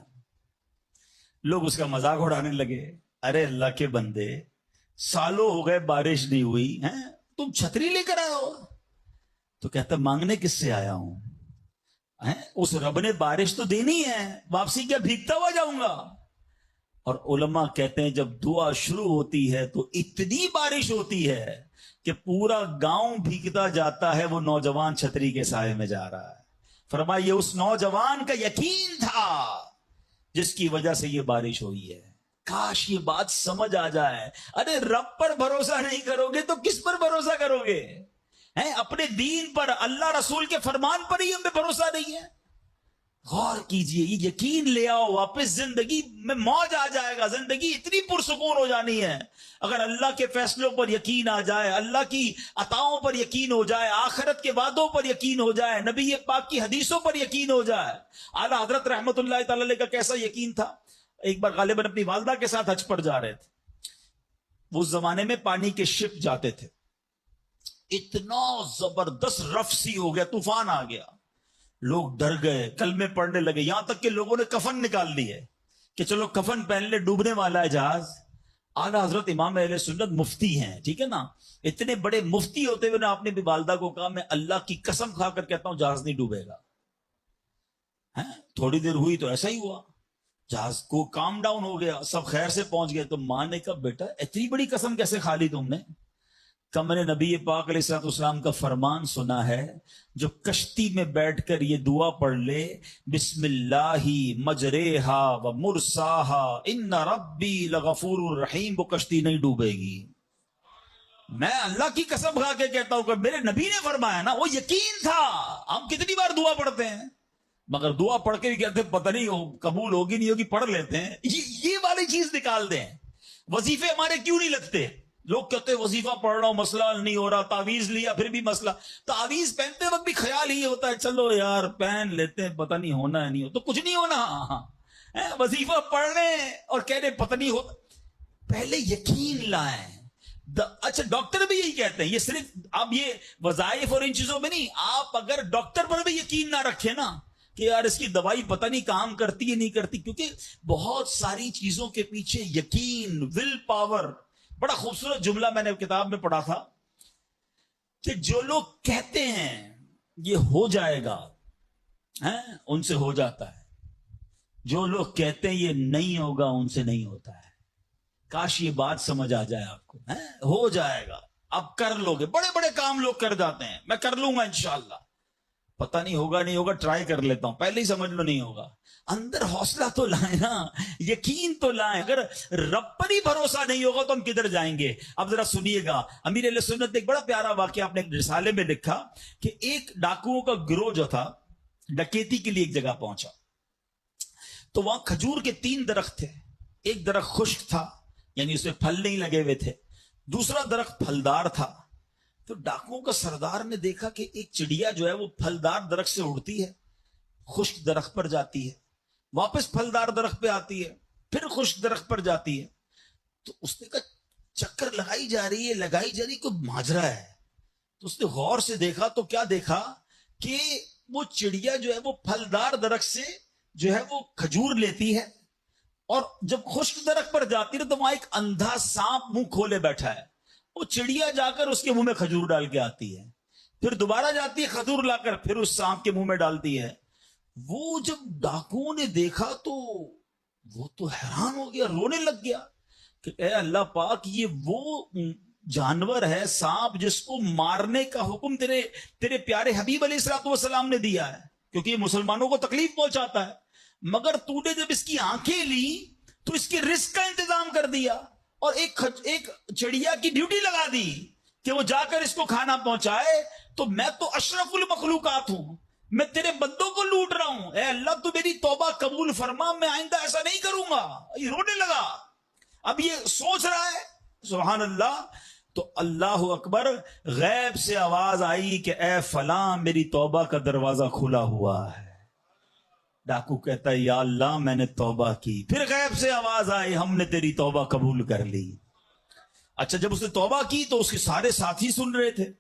لوگ اس کا مذاق اڑانے لگے, ارے اللہ کے بندے, سالوں ہو گئے بارش نہیں ہوئی ہیں, تم چھتری لے کر آئے ہو. تو کہتا مانگنے کس سے آیا ہوں, اس رب نے بارش تو دینی ہے, واپسی کیا بھیگتا ہوا جاؤں گا. اور علماء کہتے ہیں جب دعا شروع ہوتی ہے تو اتنی بارش ہوتی ہے کہ پورا گاؤں بھیگتا جاتا ہے, وہ نوجوان چھتری کے سائے میں جا رہا ہے. فرمایا یہ اس نوجوان کا یقین تھا جس کی وجہ سے یہ بارش ہوئی ہے. کاش یہ بات سمجھ آ جائے. ارے رب پر بھروسہ نہیں کرو گے تو کس پر بھروسہ کرو گے؟ اپنے دین پر, اللہ رسول کے فرمان پر ہی ہمیں بھروسہ نہیں ہے. غور کیجئے, یہ یقین لے آؤ واپس, زندگی میں موج آ جائے گا. زندگی اتنی پرسکون ہو جانی ہے اگر اللہ کے فیصلوں پر یقین آ جائے, اللہ کی عطاؤں پر یقین ہو جائے, آخرت کے وعدوں پر یقین ہو جائے, نبی پاک کی حدیثوں پر یقین ہو جائے. اعلیٰ حضرت رحمت اللہ تعالی علیہ کا کیسا یقین تھا. ایک بار غالباً اپنی والدہ کے ساتھ حج پر جا رہے تھے. اس زمانے میں پانی کے شپ جاتے تھے. اتنا زبردست رف سی ہو گیا, طوفان آ گیا, لوگ ڈر گئے, کلمے پڑھنے لگے, یہاں تک کہ لوگوں نے کفن نکال لی ہے کہ چلو کفن پہن لے, ڈوبنے والا ہے جہاز. اعلیٰ حضرت امام اہل سنت مفتی ہیں, ٹھیک ہے نا, اتنے بڑے مفتی ہوتے ہوئے نے اپنی والدہ کو کہا میں اللہ کی قسم کھا کر کہتا ہوں جہاز نہیں ڈوبے گا. تھوڑی دیر ہوئی تو ایسا ہی ہوا, جہاز کو کام ڈاؤن ہو گیا, سب خیر سے پہنچ گئے. تو ماں نے کہا بیٹا اتنی بڑی قسم کیسے کھا لی تم نے؟ کہ میں نے نبی پاک علیہ السلام کا فرمان سنا ہے, جو کشتی میں بیٹھ کر یہ دعا پڑھ لے, بسم اللہ مجریہا و مرساہا ان ربی لغفور الرحیم, وہ کشتی نہیں ڈوبے گی. میں اللہ کی قسم کھا کے کہتا ہوں کہ میرے نبی نے فرمایا نا, وہ یقین تھا. ہم کتنی بار دعا پڑھتے ہیں مگر دعا پڑھ کے بھی کہتے ہیں پتہ نہیں قبول ہوگی نہیں ہوگی, پڑھ لیتے ہیں. یہ والی چیز نکال دیں. وظیفے ہمارے کیوں نہیں لگتے؟ لوگ کہتے ہیں وظیفہ پڑھ رہا ہوں مسئلہ نہیں ہو رہا, تعویذ لیا پھر بھی مسئلہ. تعویذ پہنتے وقت بھی خیال ہی ہوتا ہے چلو یار پہن لیتے ہیں, پتہ نہیں ہونا ہے نہیں ہو تو کچھ نہیں ہونا. وظیفہ پڑھ رہے ہیں اور کہہ رہے پتہ نہیں ہوتا. پہلے یقین لائیں. اچھا ڈاکٹر بھی یہی کہتے ہیں, یہ صرف اب یہ وظائف اور ان چیزوں میں نہیں, آپ اگر ڈاکٹر پر بھی یقین نہ رکھیں نا کہ یار اس کی دوائی پتہ نہیں کام کرتی ہے نہیں کرتی, کیونکہ بہت ساری چیزوں کے پیچھے یقین, ول پاور. بڑا خوبصورت جملہ میں نے کتاب میں پڑھا تھا, کہ جو لوگ کہتے ہیں یہ ہو جائے گا ان سے ہو جاتا ہے، جو لوگ کہتے ہیں یہ نہیں ہوگا ان سے نہیں ہوتا ہے۔ کاش یہ بات سمجھ آ جائے آپ کو، ہو جائے گا، اب کر لو گے۔ بڑے بڑے کام لوگ کر جاتے ہیں، میں کر لوں گا انشاءاللہ، پتہ نہیں ہوگا نہیں ہوگا، ٹرائی کر لیتا ہوں، پہلے ہی سمجھ لو نہیں ہوگا۔ اندر حوصلہ تو لائیں نا، یقین تو لائیں۔ اگر رب پر ہی بھروسہ نہیں ہوگا تو ہم کدھر جائیں گے؟ اب ذرا سنیے گا، امیر اہل سنت نے ایک بڑا پیارا واقعہ اپنے رسالے میں لکھا کہ ایک ڈاکوؤں کا گروہ جو تھا ڈکیتی کے لیے ایک جگہ پہنچا، تو وہاں کھجور کے 3 درخت تھے۔ ایک درخت خشک تھا، یعنی اس میں پھل نہیں لگے ہوئے تھے، دوسرا درخت پھلدار تھا۔ تو ڈاکوؤں کا سردار نے دیکھا کہ ایک چڑیا جو ہے وہ پھلدار درخت سے اڑتی ہے، خشک درخت پر جاتی ہے، واپس پھلدار درخت پہ آتی ہے، پھر خشک درخت پر جاتی ہے۔ تو اس نے کہا چکر لگائی جا رہی ہے، کوئی ماجرا ہے۔ تو اس نے غور سے دیکھا تو کیا دیکھا کہ وہ چڑیا جو ہے وہ پھلدار درخت سے جو ہے وہ کھجور لیتی ہے، اور جب خشک درخت پر جاتی ہے تو وہاں ایک اندھا سانپ منہ کھولے بیٹھا ہے، وہ چڑیا جا کر اس کے منہ میں کھجور ڈال کے آتی ہے، پھر دوبارہ جاتی ہے کھجور لا کر پھر اس سانپ کے منہ میں ڈالتی ہے۔ وہ جب ڈاکوؤں نے دیکھا تو وہ تو حیران ہو گیا، رونے لگ گیا کہ اے اللہ پاک، یہ وہ جانور ہے سانپ جس کو مارنے کا حکم تیرے پیارے حبیب علیہ الصلوۃ والسلام نے دیا ہے، کیونکہ یہ مسلمانوں کو تکلیف پہنچاتا ہے، مگر تو نے جب اس کی آنکھیں لی تو اس کے رزق کا انتظام کر دیا، اور ایک چڑیا کی ڈیوٹی لگا دی کہ وہ جا کر اس کو کھانا پہنچائے۔ تو میں تو اشرف المخلوقات ہوں، میں تیرے بندوں کو لوٹ رہا ہوں، اے اللہ تو میری توبہ قبول فرما، میں آئندہ ایسا نہیں کروں گا۔ یہ رونے لگا، اب یہ سوچ رہا ہے، سبحان اللہ۔ تو اللہ اکبر، غیب سے آواز آئی کہ اے فلاں، میری توبہ کا دروازہ کھلا ہوا ہے۔ ڈاکو کہتا ہے یا اللہ میں نے توبہ کی۔ پھر غیب سے آواز آئی ہم نے تیری توبہ قبول کر لی۔ اچھا، جب اس نے توبہ کی تو اس کے سارے ساتھی سن رہے تھے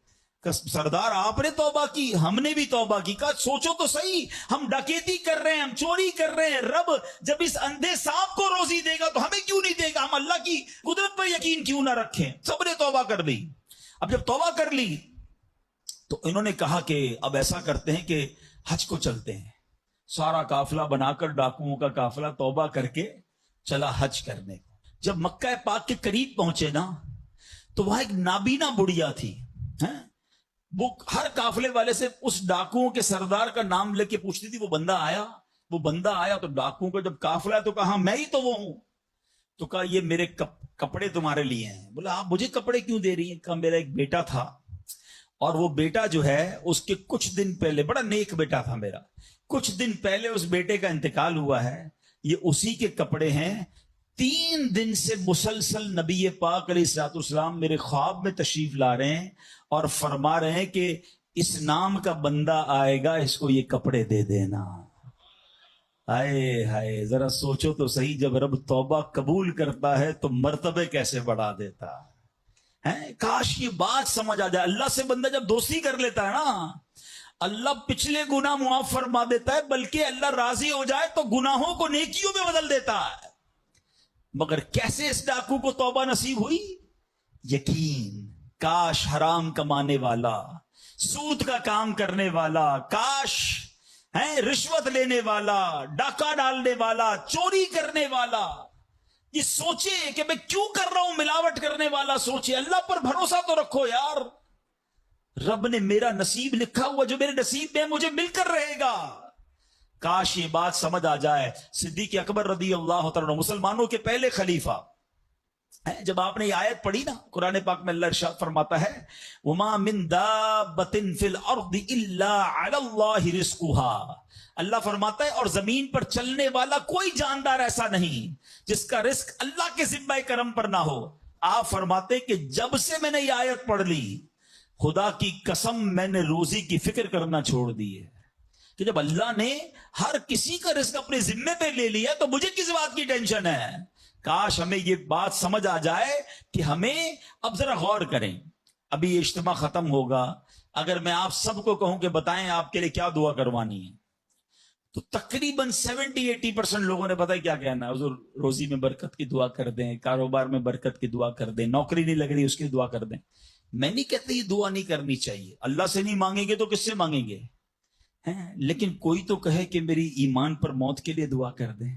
کہ سردار آپ نے توبہ کی، ہم نے بھی توبہ کی۔ کہا سوچو تو صحیح، ہم ڈکیتی کر رہے ہیں، ہم چوری کر رہے ہیں، رب جب اس اندھے سانپ کو روزی دے گا تو ہمیں کیوں نہیں دے گا؟ ہم اللہ کی قدرت پر یقین کیوں نہ رکھیں؟ سب نے توبہ کر لی۔ اب جب توبہ کر لی تو انہوں نے کہا کہ اب ایسا کرتے ہیں کہ حج کو چلتے ہیں۔ سارا قافلہ بنا کر ڈاکوؤں کا قافلہ توبہ کر کے چلا حج کرنے کو۔ جب مکہ پاک کے قریب پہنچے نا تو وہاں ایک نابینا بڑھیا تھی، وہ ہر قافلے والے سے اس ڈاکوؤں کے سردار کا نام لے کے پوچھتی تھی وہ بندہ آیا تو ڈاکوؤں کا جب قافلہ ہے تو کہا میں ہی تو وہ ہوں۔ تو کہا یہ میرے کپڑے تمہارے لیے ہیں۔ بولا آپ مجھے کپڑے کیوں دے رہی ہیں؟ کہا میرا ایک بیٹا تھا، اور وہ بیٹا جو ہے اس کے کچھ دن پہلے، بڑا نیک بیٹا تھا میرا، کچھ دن پہلے اس بیٹے کا انتقال ہوا ہے، یہ اسی کے کپڑے ہیں۔ 3 دن سے مسلسل نبی پاک علیہ الصلوۃ والسلام میرے خواب میں تشریف لا رہے ہیں اور فرما رہے ہیں کہ اس نام کا بندہ آئے گا، اس کو یہ کپڑے دے دینا۔ ہائے ہائے، ذرا سوچو تو صحیح، جب رب توبہ قبول کرتا ہے تو مرتبے کیسے بڑھا دیتا ہے۔ کاش یہ بات سمجھ آ جائے۔ اللہ سے بندہ جب دوستی کر لیتا ہے نا، اللہ پچھلے گناہ معاف فرما دیتا ہے، بلکہ اللہ راضی ہو جائے تو گناہوں کو نیکیوں میں بدل دیتا ہے۔ مگر کیسے اس ڈاکو کو توبہ نصیب ہوئی؟ یقین۔ کاش حرام کمانے والا، سود کا کام کرنے والا، کاش رشوت لینے والا، ڈاکہ ڈالنے والا، چوری کرنے والا یہ سوچے کہ میں کیوں کر رہا ہوں، ملاوٹ کرنے والا سوچے اللہ پر بھروسہ تو رکھو یار، رب نے میرا نصیب لکھا ہوا، جو میرے نصیب میں مجھے مل کر رہے گا۔ کاش یہ بات سمجھ آ جائے۔ صدیق اکبر رضی اللہ تعالیٰ مسلمانوں کے پہلے خلیفہ، جب آپ نے یہ آیت پڑھی نا قرآن پاک میں، اللہ ارشاد فرماتا ہے وَمَا مِن دَابَّةٍ فِي الْأَرْضِ إِلَّا عَلَى اللَّهِ رِزْقُهَا، اللہ فرماتا ہے اور زمین پر چلنے والا کوئی جاندار ایسا نہیں جس کا رزق اللہ کے ذمہ کرم پر نہ ہو۔ آپ فرماتے کہ جب سے میں نے یہ آیت پڑھ لی، خدا کی قسم میں نے روزی کی فکر کرنا چھوڑ دی ہے، کہ جب اللہ نے ہر کسی کا رزق اپنے ذمے پہ لے لیا تو مجھے کس بات کی ٹینشن ہے۔ کاش ہمیں یہ بات سمجھ آ جائے کہ ہمیں اب ذرا غور کریں۔ ابھی یہ اجتماع ختم ہوگا، اگر میں آپ سب کو کہوں کہ بتائیں آپ کے لیے کیا دعا کروانی ہے، تو تقریباً 70-80% لوگوں نے پتہ کیا کہنا ہے، حضور روزی میں برکت کی دعا کر دیں، کاروبار میں برکت کی دعا کر دیں، نوکری نہیں لگ رہی اس کی دعا کر دیں۔ میں نہیں کہتا یہ دعا نہیں کرنی چاہیے، اللہ سے نہیں مانگیں گے تو کس سے مانگیں گے؟ لیکن کوئی تو کہے کہ میری ایمان پر موت کے لیے دعا کر دیں،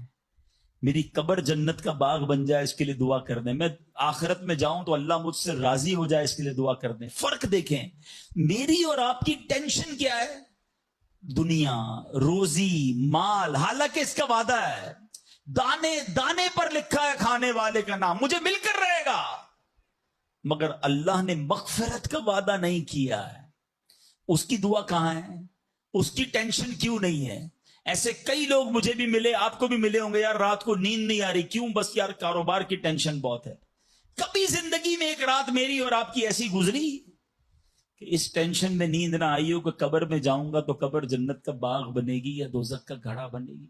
میری قبر جنت کا باغ بن جائے اس کے لیے دعا کر دیں، میں آخرت میں جاؤں تو اللہ مجھ سے راضی ہو جائے اس کے لیے دعا کر دیں۔ فرق دیکھیں، میری اور آپ کی ٹینشن کیا ہے؟ دنیا، روزی، مال، حالانکہ اس کا وعدہ ہے، دانے دانے پر لکھا ہے کھانے والے کا نام، مجھے مل کر رہے گا، مگر اللہ نے مغفرت کا وعدہ نہیں کیا ہے۔ اس کی دعا کہاں ہے؟ اس کی ٹینشن کیوں نہیں ہے؟ ایسے کئی لوگ مجھے بھی ملے، آپ کو بھی ملے ہوں گے، یار رات کو نیند نہیں آ رہی، کیوں؟ بس یار کاروبار کی ٹینشن بہت ہے۔ کبھی زندگی میں ایک رات میری اور آپ کی ایسی گزری کہ اس ٹینشن میں نیند نہ آئی ہو کہ قبر میں جاؤں گا تو قبر جنت کا باغ بنے گی یا دوزخ کا گھڑا بنے گی؟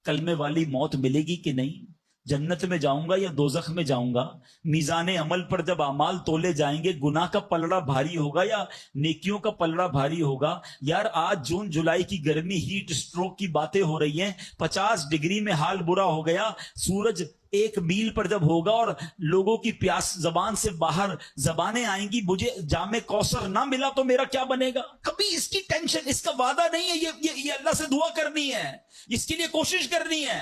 کلمے والی موت ملے گی کہ نہیں؟ جنت میں جاؤں گا یا دوزخ میں جاؤں گا؟ میزان عمل پر جب اعمال تولے جائیں گے، گناہ کا پلڑا بھاری ہوگا یا نیکیوں کا پلڑا بھاری ہوگا؟ یار آج جون جولائی کی گرمی، ہیٹ سٹروک کی باتیں ہو رہی ہیں، 50 ڈگری میں حال برا ہو گیا، سورج 1 میل پر جب ہوگا اور لوگوں کی پیاس زبان سے باہر زبانیں آئیں گی، مجھے جام کوثر نہ ملا تو میرا کیا بنے گا؟ کبھی اس کی ٹینشن، اس کا وعدہ نہیں ہے، یہ اللہ سے دعا کرنی ہے، اس کے لیے کوشش کرنی ہے۔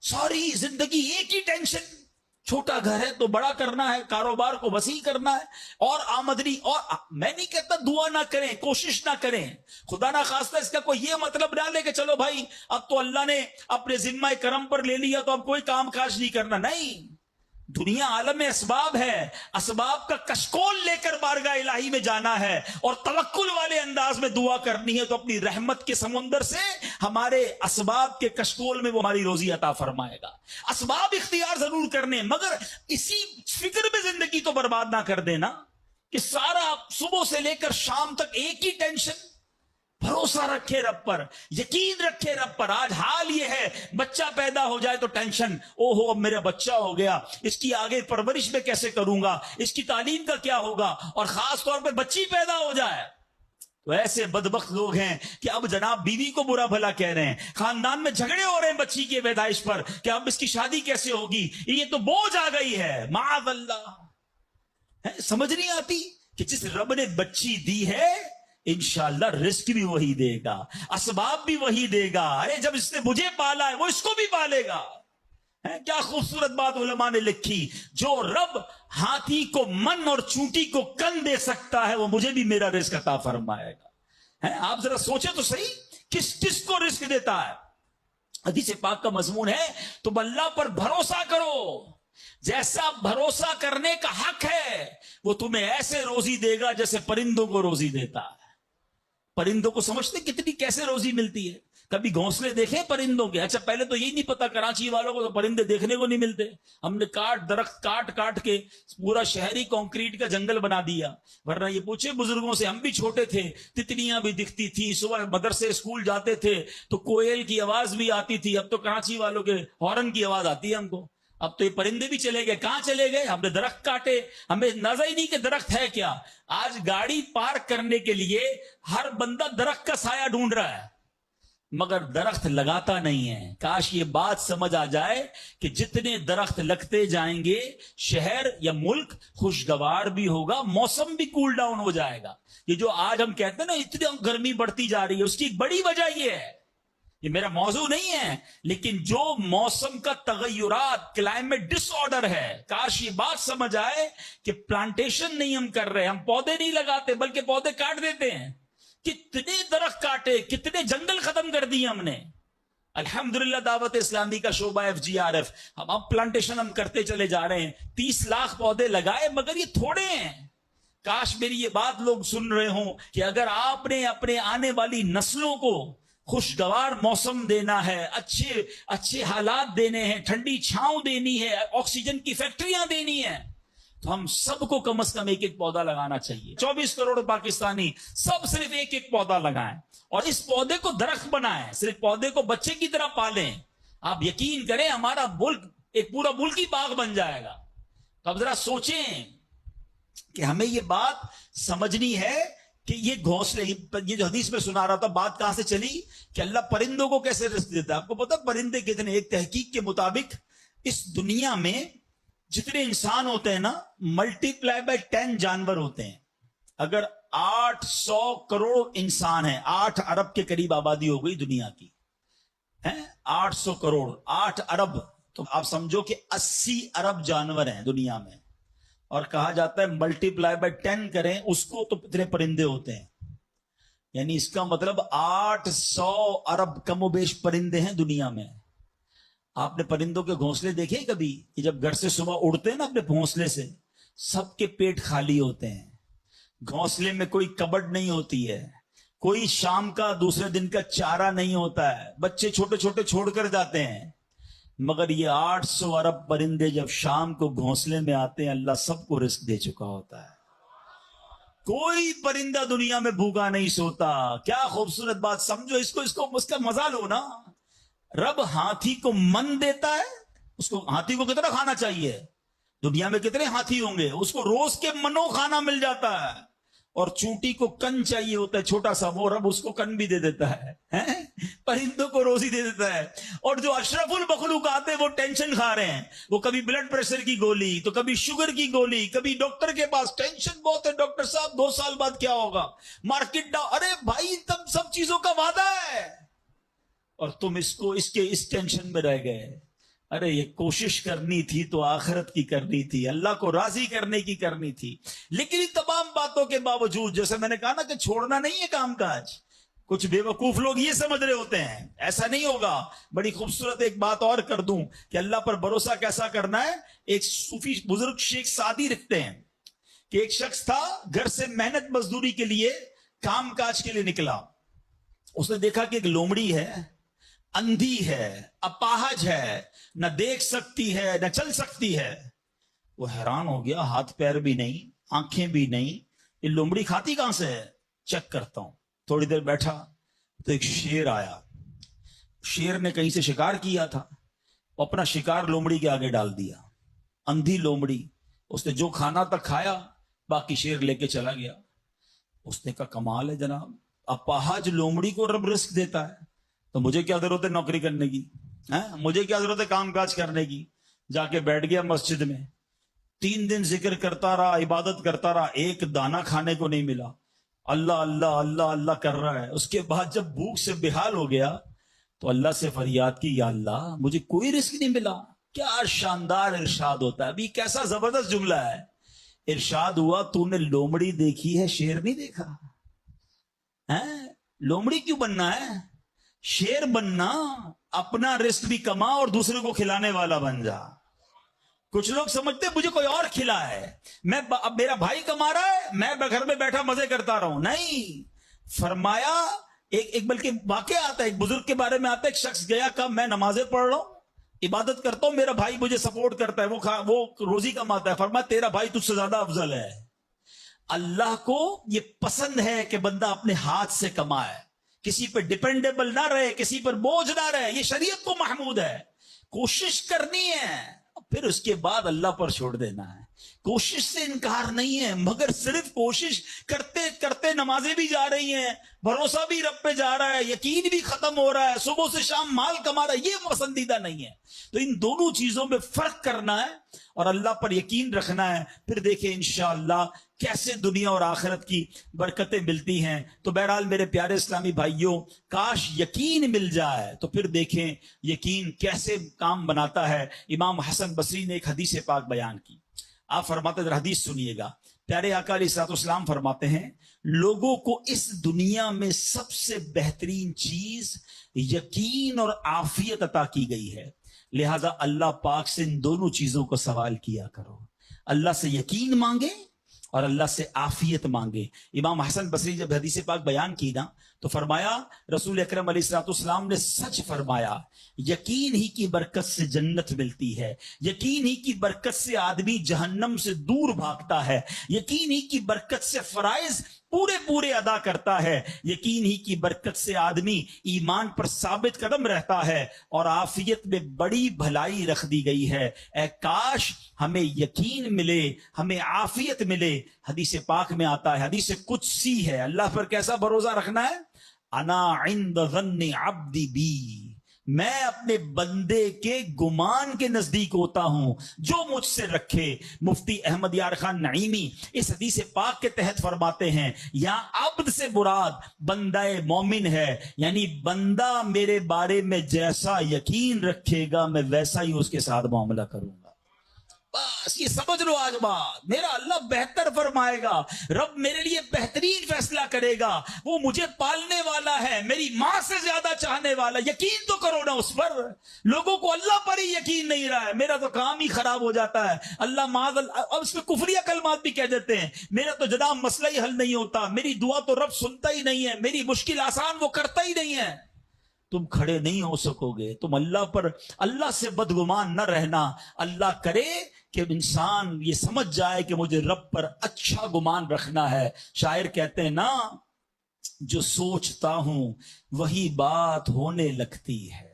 ساری زندگی ایک ہی ٹینشن، چھوٹا گھر ہے تو بڑا کرنا ہے، کاروبار کو وسیع کرنا ہے، اور آمدنی، اور میں نہیں کہتا دعا نہ کریں، کوشش نہ کریں، خدا نہ خواستہ اس کا کوئی یہ مطلب نہ لے کہ چلو بھائی اب تو اللہ نے اپنے ذمہ کرم پر لے لیا تو اب کوئی کام کاج نہیں کرنا، نہیں۔ دنیا عالم اسباب ہے، اسباب کا کشکول لے کر بارگاہ الہی میں جانا ہے اور توکل والے انداز میں دعا کرنی ہے، تو اپنی رحمت کے سمندر سے ہمارے اسباب کے کشکول میں وہ ہماری روزی عطا فرمائے گا۔ اسباب اختیار ضرور کرنے، مگر اسی فکر میں زندگی تو برباد نہ کر دینا کہ سارا صبح سے لے کر شام تک ایک ہی ٹینشن۔ بھروسہ رکھے رب پر، یقین رکھے رب پر۔ آج حال یہ ہے، بچہ پیدا ہو جائے تو ٹینشن، او ہو اب میرا بچہ ہو گیا، اس کی آگے پرورش میں کیسے کروں گا، اس کی تعلیم کا کیا ہوگا، اور خاص طور پہ بچی پیدا ہو جائے تو ایسے بدبخت لوگ ہیں کہ اب جناب بیوی کو برا بھلا کہہ رہے ہیں، خاندان میں جھگڑے ہو رہے ہیں بچی کی پیدائش پر کہ اب اس کی شادی کیسے ہوگی، یہ تو بوجھ آ گئی ہے، معاذ اللہ۔ سمجھ نہیں آتی کہ جس رب نے بچی دی ہے انشاءاللہ رزق بھی وہی دے گا، اسباب بھی وہی دے گا۔ ارے جب اس نے مجھے پالا ہے وہ اس کو بھی پالے گا۔ کیا خوبصورت بات علماء نے لکھی، جو رب ہاتھی کو من اور چونٹی کو کن دے سکتا ہے وہ مجھے بھی میرا رزق عطا فرمائے گا۔ آپ ذرا سوچیں تو صحیح، کس کس کو رزق دیتا ہے؟ حدیث پاک کا مضمون ہے تم اللہ پر بھروسہ کرو، جیسا بھروسہ کرنے کا حق ہے وہ تمہیں ایسے روزی دے گا جیسے پرندوں کو روزی دیتا ہے۔ پرندوں کو سمجھتے کتنی کیسے روزی ملتی ہے؟ کبھی گھونسلے دیکھیں پرندوں کے؟ اچھا پہلے تو یہی نہیں پتا کراچی والوں کو تو پرندے دیکھنے کو نہیں ملتے، ہم نے درخت کاٹ کے پورا شہری کنکریٹ کا جنگل بنا دیا، ورنہ یہ پوچھے بزرگوں سے، ہم بھی چھوٹے تھے تتلیاں بھی دکھتی تھی، صبح مدرسے اسکول جاتے تھے تو کوئل کی آواز بھی آتی تھی، اب تو کراچی والوں کے ہارن کی آواز آتی ہے ہم کو۔ اب تو یہ پرندے بھی چلے گئے، کہاں چلے گئے؟ ہم نے درخت کاٹے، ہمیں نظر ہی نہیں کہ درخت ہے کیا۔ آج گاڑی پارک کرنے کے لیے ہر بندہ درخت کا سایہ ڈھونڈ رہا ہے مگر درخت لگاتا نہیں ہے۔ کاش یہ بات سمجھ آ جائے کہ جتنے درخت لگتے جائیں گے شہر یا ملک خوشگوار بھی ہوگا، موسم بھی کول ڈاؤن ہو جائے گا۔ یہ جو آج ہم کہتے ہیں نا اتنی گرمی بڑھتی جا رہی ہے، اس کی ایک بڑی وجہ یہ ہے، یہ میرا موضوع نہیں ہے، لیکن جو موسم کا تغیرات، کلائمیٹ ڈس آرڈر ہے، کاش یہ بات سمجھ آئے کہ پلانٹیشن نہیں ہم کر رہے، ہم پودے نہیں لگاتے بلکہ پودے کاٹ دیتے ہیں۔ کتنے درخت کاٹے، کتنے جنگل ختم کر دیے ہم نے۔ الحمدللہ دعوت اسلامی کا شعبہ FGRF، ہم اب پلانٹیشن ہم کرتے چلے جا رہے ہیں، 30 لاکھ پودے لگائے، مگر یہ تھوڑے ہیں۔ کاش میری یہ بات لوگ سن رہے ہوں کہ اگر آپ نے اپنے آنے والی نسلوں کو خوشگوار موسم دینا ہے، اچھے حالات دینے ہیں، ٹھنڈی چھاؤں دینی ہے، آکسیجن کی فیکٹریاں دینی ہیں، تو ہم سب کو کم از کم ایک ایک پودا لگانا چاہیے۔ 24 کروڑ پاکستانی سب صرف ایک ایک پودا لگائیں اور اس پودے کو درخت بنائیں، صرف پودے کو بچے کی طرح پالیں۔ آپ یقین کریں ہمارا ملک ایک پورا ملکی باغ بن جائے گا۔ تو اب ذرا سوچیں کہ ہمیں یہ بات سمجھنی ہے کہ یہ گھونسلے، یہ جو حدیث میں سنا رہا تھا، بات کہاں سے چلی کہ اللہ پرندوں کو کیسے رزق دیتا ہے۔ آپ کو پتا پرندے کتنے؟ ایک تحقیق کے مطابق اس دنیا میں جتنے انسان ہوتے ہیں نا ملٹی پلائی بائی 10 جانور ہوتے ہیں. اگر 800 کروڑ انسان ہیں, 8 ارب کے قریب آبادی ہو گئی دنیا کی, 800 کروڑ, 8 ارب, تو آپ سمجھو کہ 80 ارب جانور ہیں دنیا میں. اور کہا جاتا ہے ملٹی پلائی بائی 10 کریں اس کو تو اتنے پرندے ہوتے ہیں. یعنی اس کا مطلب 800 ارب کم و بیش پرندے ہیں دنیا میں. آپ نے پرندوں کے گھونسلے دیکھے کبھی کہ جب گھر سے صبح اڑتے ہیں نا اپنے گھونسلے سے, سب کے پیٹ خالی ہوتے ہیں, گھونسلے میں کوئی کبڈ نہیں ہوتی ہے, کوئی شام کا دوسرے دن کا چارہ نہیں ہوتا ہے, بچے چھوٹے چھوٹے چھوڑ کر جاتے ہیں. مگر یہ 800 ارب پرندے جب شام کو گھونسلے میں آتے ہیں, اللہ سب کو رزق دے چکا ہوتا ہے. کوئی پرندہ دنیا میں بھوکا نہیں سوتا. کیا خوبصورت بات, سمجھو اس کو اس کا مزہ لو نا. رب ہاتھی کو من دیتا ہے, اس کو ہاتھی کو کتنا کھانا چاہیے, دنیا میں کتنے ہاتھی ہوں گے, اس کو روز کے منو کھانا مل جاتا ہے. اور چونٹی کو کن چاہیے ہوتا ہے چھوٹا سا, وہ رب اس کو کن بھی دے دیتا ہے, پرندوں کو روزی دے دیتا ہے. اور جو اشرف المخلوقات ہیں وہ ٹینشن کھا رہے ہیں, وہ کبھی بلڈ پریشر کی گولی, تو کبھی شوگر کی گولی, کبھی ڈاکٹر کے پاس, ٹینشن بہت ہے ڈاکٹر صاحب 2 سال بعد کیا ہوگا, مارکیٹ ڈاؤن. ارے بھائی تب سب چیزوں کا وعدہ ہے اور تم اس ٹینشن میں رہ گئے. ارے یہ کوشش کرنی تھی تو آخرت کی کرنی تھی, اللہ کو راضی کرنے کی کرنی تھی. لیکن ان تمام باتوں کے باوجود, جیسے میں نے کہا نا کہ چھوڑنا نہیں ہے کام کاج. کچھ بے وقوف لوگ یہ سمجھ رہے ہوتے ہیں ایسا نہیں ہوگا. بڑی خوبصورت ایک بات اور کر دوں کہ اللہ پر بھروسہ کیسا کرنا ہے. ایک صوفی بزرگ شیخ سعدی لکھتے ہیں کہ ایک شخص تھا, گھر سے محنت مزدوری کے لیے, کام کاج کے لیے نکلا. اس نے دیکھا کہ ایک لومڑی ہے, اندھی ہے, اپاہج ہے, نہ دیکھ سکتی ہے نہ چل سکتی ہے. وہ حیران ہو گیا, ہاتھ پیر بھی نہیں, آنکھیں بھی نہیں, یہ لومڑی کھاتی کہاں سے ہے, چیک کرتا ہوں. تھوڑی دیر بیٹھا تو ایک شیر آیا. شیر نے کہیں سے شکار کیا تھا, وہ اپنا شکار لومڑی کے آگے ڈال دیا. اندھی لومڑی, اس نے جو کھانا تھا کھایا, باقی شیر لے کے چلا گیا. اس نے کہا کمال ہے جناب, اپاہج لومڑی کو رب رزق دیتا ہے, تو مجھے کیا ضرورت ہے نوکری کرنے کی, مجھے کیا ضرورت ہے کام کاج کرنے کی. جا کے بیٹھ گیا مسجد میں, 3 دن ذکر کرتا رہا, عبادت کرتا رہا, ایک دانہ کھانے کو نہیں ملا. اللہ اللہ اللہ اللہ کر رہا ہے. اس کے بعد جب بھوک سے بحال ہو گیا تو اللہ سے فریاد کی, یا اللہ مجھے کوئی رزق نہیں ملا. کیا شاندار ارشاد ہوتا ہے, ابھی کیسا زبردست جملہ ہے. ارشاد ہوا, تو نے لومڑی دیکھی ہے, شیر نہیں دیکھا. لومڑی کیوں بننا ہے, شیر بننا. اپنا رزق بھی کما اور دوسرے کو کھلانے والا بن جا. کچھ لوگ سمجھتے مجھے کوئی اور کھلا ہے, اب میرا بھائی کما رہا ہے, میں گھر میں بیٹھا مزے کرتا رہوں. نہیں, فرمایا ایک بلکہ واقعہ آتا ہے, ایک بزرگ کے بارے میں آتا ہے. ایک شخص گیا, کہا میں نمازیں پڑھ رہا ہوں, عبادت کرتا ہوں, میرا بھائی مجھے سپورٹ کرتا ہے, وہ روزی کماتا ہے. فرمایا تیرا بھائی تجھ سے زیادہ افضل ہے. اللہ کو یہ پسند ہے کہ بندہ اپنے ہاتھ سے کمائے, کسی پر ڈیپینڈیبل نہ رہے, کسی پر بوجھ نہ رہے. یہ شریعت کو محمود ہے. کوشش کرنی ہے, پھر اس کے بعد اللہ پر چھوڑ دینا ہے. کوشش سے انکار نہیں ہے, مگر صرف کوشش کرتے کرتے نمازیں بھی جا رہی ہیں, بھروسہ بھی رب پہ جا رہا ہے, یقین بھی ختم ہو رہا ہے, صبح سے شام مال کما رہا ہے, یہ پسندیدہ نہیں ہے. تو ان دونوں چیزوں میں فرق کرنا ہے اور اللہ پر یقین رکھنا ہے. پھر دیکھیں انشاءاللہ کیسے دنیا اور آخرت کی برکتیں ملتی ہیں. تو بہرحال میرے پیارے اسلامی بھائیوں, کاش یقین مل جائے تو پھر دیکھیں یقین کیسے کام بناتا ہے. امام حسن بصری نے ایک حدیث پاک بیان کی. آپ فرماتے ہیں, حدیث سنیے گا. پیارے آقا علیہ الصلوۃ والسلام فرماتے ہیں, لوگوں کو اس دنیا میں سب سے بہترین چیز یقین اور عافیت عطا کی گئی ہے. لہذا اللہ پاک سے ان دونوں چیزوں کو سوال کیا کرو. اللہ سے یقین مانگے اور اللہ سے عافیت مانگے. امام حسن بصری جب حدیث پاک بیان کی نا تو فرمایا, رسول اکرم علیہ الصلوۃ والسلام نے سچ فرمایا, یقین ہی کی برکت سے جنت ملتی ہے, یقین ہی کی برکت سے آدمی جہنم سے دور بھاگتا ہے, یقین ہی کی برکت سے فرائض پورے ادا کرتا ہے, یقین ہی کی برکت سے آدمی ایمان پر ثابت قدم رہتا ہے, اور عافیت میں بڑی بھلائی رکھ دی گئی ہے. اے کاش ہمیں یقین ملے, ہمیں عافیت ملے. حدیث پاک میں آتا ہے, حدیث قدسی ہے, اللہ پر کیسا بھروسہ رکھنا ہے, انا عند ظن عبدی بی, میں اپنے بندے کے گمان کے نزدیک ہوتا ہوں جو مجھ سے رکھے. مفتی احمد یار خان نعیمی اس حدیث پاک کے تحت فرماتے ہیں یہاں عبد سے مراد بندہ مومن ہے، یعنی بندہ میرے بارے میں جیسا یقین رکھے گا میں ویسا ہی اس کے ساتھ معاملہ کروں گا. بس یہ سمجھ لو آج بات، میرا اللہ بہتر فرمائے گا، رب میرے لیے بہترین فیصلہ کرے گا. وہ مجھے پالنے والا ہے، میری ماں سے زیادہ چاہنے والا. یقین تو کرو نا اس پر. لوگوں کو اللہ پر ہی یقین نہیں رہا ہے. میرا تو کام ہی خراب ہو جاتا ہے، اللہ معاذ اللہ، اب اس میں کفریہ کلمات بھی کہہ دیتے ہیں. میرا تو جناب مسئلہ ہی حل نہیں ہوتا، میری دعا تو رب سنتا ہی نہیں ہے، میری مشکل آسان وہ کرتا ہی نہیں ہے. تم کھڑے نہیں ہو سکو گے. تم اللہ پر، اللہ سے بدگمان نہ رہنا. اللہ کرے کہ انسان یہ سمجھ جائے کہ مجھے رب پر اچھا گمان رکھنا ہے. شاعر کہتے ہیں نا، جو سوچتا ہوں وہی بات ہونے لگتی ہے.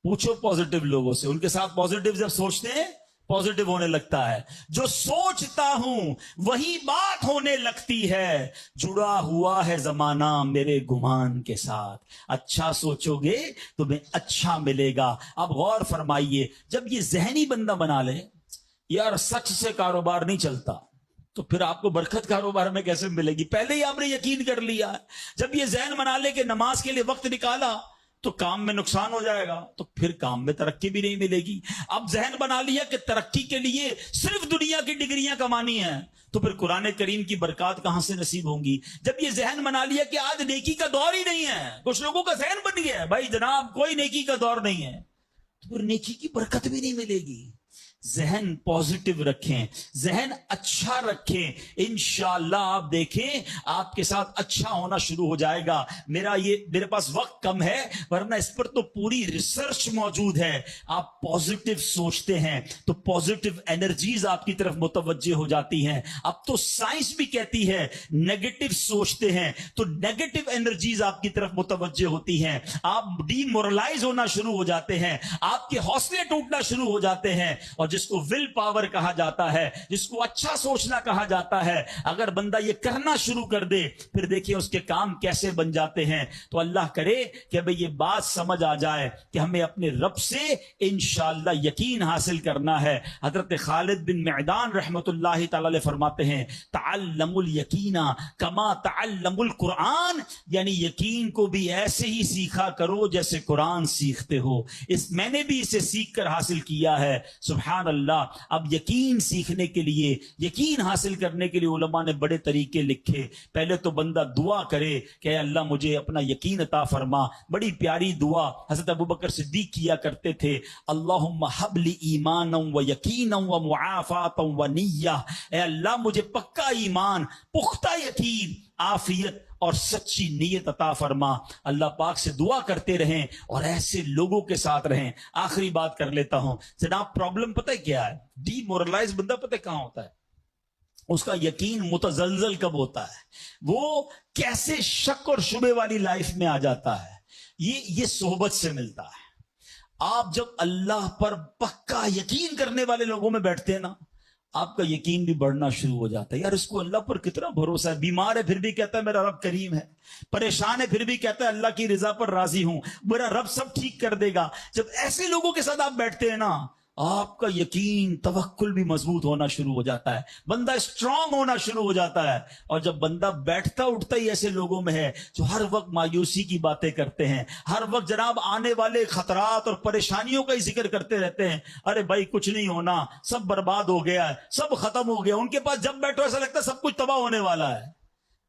پوچھو پازیٹیو لوگوں سے، ان کے ساتھ پازیٹیو جب سوچتے ہیں پازیٹیو ہونے لگتا ہے. جو سوچتا ہوں وہی بات ہونے لگتی ہے. جڑا ہوا ہے زمانہ میرے گمان کے ساتھ. اچھا سوچو گے تمہیں اچھا ملے گا. اب غور فرمائیے، جب یہ ذہنی بندہ بنا لے یار سچ سے کاروبار نہیں چلتا، تو پھر آپ کو برکت کاروبار میں کیسے ملے گی؟ پہلے ہی آپ نے یقین کر لیا ہے. جب یہ ذہن بنا لے کہ نماز کے لیے وقت نکالا تو کام میں نقصان ہو جائے گا، تو پھر کام میں ترقی بھی نہیں ملے گی. اب ذہن بنا لیا کہ ترقی کے لیے صرف دنیا کی ڈگریاں کمانی ہیں، تو پھر قرآن کریم کی برکات کہاں سے نصیب ہوں گی؟ جب یہ ذہن بنا لیا کہ آج نیکی کا دور ہی نہیں ہے، کچھ لوگوں کا ذہن بن گیا ہے بھائی جناب کوئی نیکی کا دور نہیں ہے، تو پھر نیکی کی برکت بھی نہیں ملے گی. ذہن پازیٹیو رکھیں، ذہن اچھا رکھیں، انشاءاللہ آپ دیکھیں آپ کے ساتھ اچھا ہونا شروع ہو جائے گا. میرے پاس وقت کم ہے ورنہ اس پر تو پوری ریسرچ موجود ہے. آپ پازیٹیو سوچتے ہیں تو پازیٹیو انرجیز آپ کی طرف متوجہ ہو جاتی ہیں. اب تو سائنس بھی کہتی ہے نیگیٹو سوچتے ہیں تو نیگیٹو انرجیز آپ کی طرف متوجہ ہوتی ہیں. آپ ڈی مورلائز ہونا شروع ہو جاتے ہیں، آپ کے حوصلے ٹوٹنا شروع ہو جاتے ہیں. اور جس کو ول پاور کہا جاتا ہے، جس کو اچھا سوچنا کہا جاتا ہے، اگر بندہ یہ کرنا شروع کر دے پھر دیکھیں اس کے کام کیسے بن جاتے ہیں. تو اللہ کرے کہ بھئی یہ بات سمجھ آ جائے کہ ہمیں اپنے رب سے انشاءاللہ یقین حاصل کرنا ہے. حضرت خالد بن معدان رحمت اللہ تعالی علیہ فرماتے ہیں تعلموا الیقین کما تعلموا القرآن، یعنی یقین کو بھی ایسے ہی سیکھا کرو جیسے قرآن سیکھتے ہو. میں نے بھی اسے سیکھ کر حاصل کیا ہے. سبحان اللہ. اب یقین سیکھنے کے لیے، یقین حاصل کرنے کے لیے علماء نے بڑے طریقے لکھے. پہلے تو بندہ دعا کرے کہ اے اللہ مجھے اپنا یقین عطا فرما. بڑی پیاری دعا حضرت ابوبکر صدیق کیا کرتے تھے، اللہم حب لی ایمانا و یقینا و معافاتا و نیہ. اے اللہ مجھے پکا ایمان، پختہ یقین، عافیت اور سچی نیت عطا فرما. اللہ پاک سے دعا کرتے رہیں اور ایسے لوگوں کے ساتھ رہیں. آخری بات کر لیتا ہوں جناب، پرابلم پتہ کیا ہے؟ ڈی مورلائز بندہ پتہ کہاں ہوتا ہے؟ اس کا یقین متزلزل کب ہوتا ہے؟ وہ کیسے شک اور شبے والی لائف میں آ جاتا ہے؟ یہ صحبت سے ملتا ہے. آپ جب اللہ پر پکا یقین کرنے والے لوگوں میں بیٹھتے ہیں نا، آپ کا یقین بھی بڑھنا شروع ہو جاتا ہے. یار اس کو اللہ پر کتنا بھروسہ ہے. بیمار ہے پھر بھی کہتا ہے میرا رب کریم ہے، پریشان ہے پھر بھی کہتا ہے اللہ کی رضا پر راضی ہوں، میرا رب سب ٹھیک کر دے گا. جب ایسے لوگوں کے ساتھ آپ بیٹھتے ہیں نا، آپ کا یقین توکل بھی مضبوط ہونا شروع ہو جاتا ہے، بندہ اسٹرانگ ہونا شروع ہو جاتا ہے. اور جب بندہ بیٹھتا اٹھتا ہی ایسے لوگوں میں ہے جو ہر وقت مایوسی کی باتیں کرتے ہیں، ہر وقت جناب آنے والے خطرات اور پریشانیوں کا ہی ذکر کرتے رہتے ہیں، ارے بھائی کچھ نہیں ہونا، سب برباد ہو گیا ہے، سب ختم ہو گیا. ان کے پاس جب بیٹھو ایسا لگتا ہے سب کچھ تباہ ہونے والا ہے.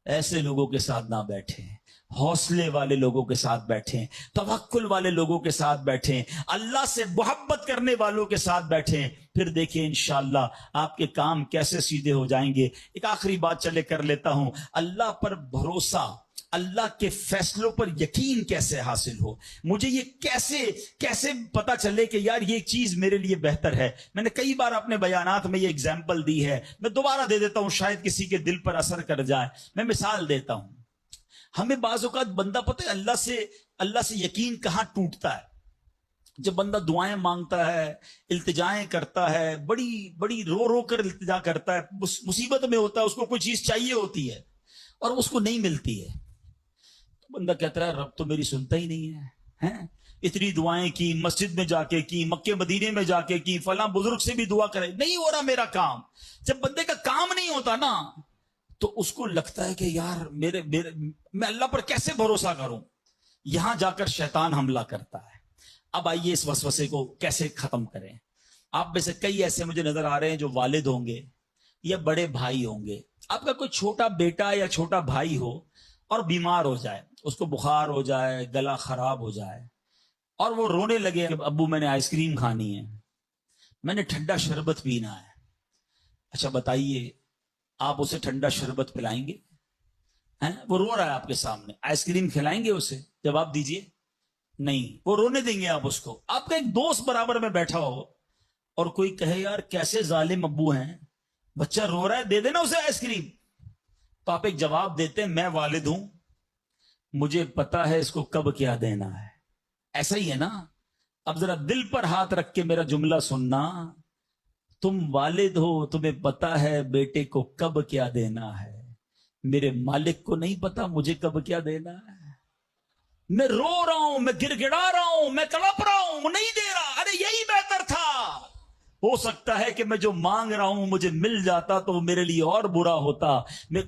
ایسے لوگوں کے ساتھ نہ بیٹھیں، حوصلے والے لوگوں کے ساتھ بیٹھیں، توکل والے لوگوں کے ساتھ بیٹھیں، اللہ سے محبت کرنے والوں کے ساتھ بیٹھیں. پھر دیکھیں انشاءاللہ آپ کے کام کیسے سیدھے ہو جائیں گے. ایک آخری بات چلے کر لیتا ہوں، اللہ پر بھروسہ، اللہ کے فیصلوں پر یقین کیسے حاصل ہو؟ مجھے یہ کیسے پتا چلے کہ یار یہ چیز میرے لیے بہتر ہے؟ میں نے کئی بار اپنے بیانات میں یہ اگزامپل دی ہے، میں دوبارہ دے دیتا ہوں شاید کسی کے دل پر اثر کر جائے. میں مثال دیتا ہوں. ہمیں بعض اوقات بندہ پتہ ہے اللہ سے یقین کہاں ٹوٹتا ہے؟ جب بندہ دعائیں مانگتا ہے، التجائیں کرتا ہے، بڑی رو کر التجا کرتا ہے، مصیبت میں ہوتا ہے، اس کو کوئی چیز چاہیے ہوتی ہے اور اس کو نہیں ملتی ہے، تو بندہ کہتا ہے رب تو میری سنتا ہی نہیں ہے. اتنی دعائیں کی، مسجد میں جا کے کی، مکے مدینے میں جا کے کی، فلاں بزرگ سے بھی دعا کرے، نہیں ہو رہا میرا کام۔ جب بندے کا کام نہیں ہوتا نا تو اس کو لگتا ہے کہ یار میں اللہ پر کیسے بھروسہ کروں، یہاں جا کر شیطان حملہ کرتا ہے۔ اب آئیے اس وسوسے کو کیسے ختم کریں۔ آپ میں سے کئی ایسے مجھے نظر آ رہے ہیں جو والد ہوں گے یا بڑے بھائی ہوں گے، آپ کا کوئی چھوٹا بیٹا یا چھوٹا بھائی ہو اور بیمار ہو جائے، اس کو بخار ہو جائے، گلا خراب ہو جائے، اور وہ رونے لگے کہ ابو میں نے آئس کریم کھانی ہے، میں نے ٹھنڈا شربت پینا ہے۔ اچھا بتائیے، آپ اسے ٹھنڈا شربت پلائیں گے؟ وہ رو رہا ہے آپ کے سامنے، آئس کریم کھلائیں گے اسے؟ جواب دیجئے، نہیں، وہ رونے دیں گے آپ اس کو۔ آپ کا ایک دوست برابر میں بیٹھا ہو اور کوئی کہے یار کیسے ظالم ابو ہیں، بچہ رو رہا ہے، دے دینا اسے آئس کریم، تو آپ ایک جواب دیتے ہیں، میں والد ہوں، مجھے پتا ہے اس کو کب کیا دینا ہے۔ ایسا ہی ہے نا؟ اب ذرا دل پر ہاتھ رکھ کے میرا جملہ سننا، تم والد ہو، تمہیں پتا ہے بیٹے کو کب کیا دینا ہے، میرے مالک کو نہیں پتا مجھے کب کیا دینا ہے۔ میں رو رہا ہوں، میں گر گڑا رہا ہوں، میں تڑپ رہا ہوں، وہ نہیں دے رہا، ارے یہی بہتر تھا۔ ہو سکتا ہے کہ میں جو مانگ رہا ہوں مجھے مل جاتا تو وہ میرے لیے اور برا ہوتا۔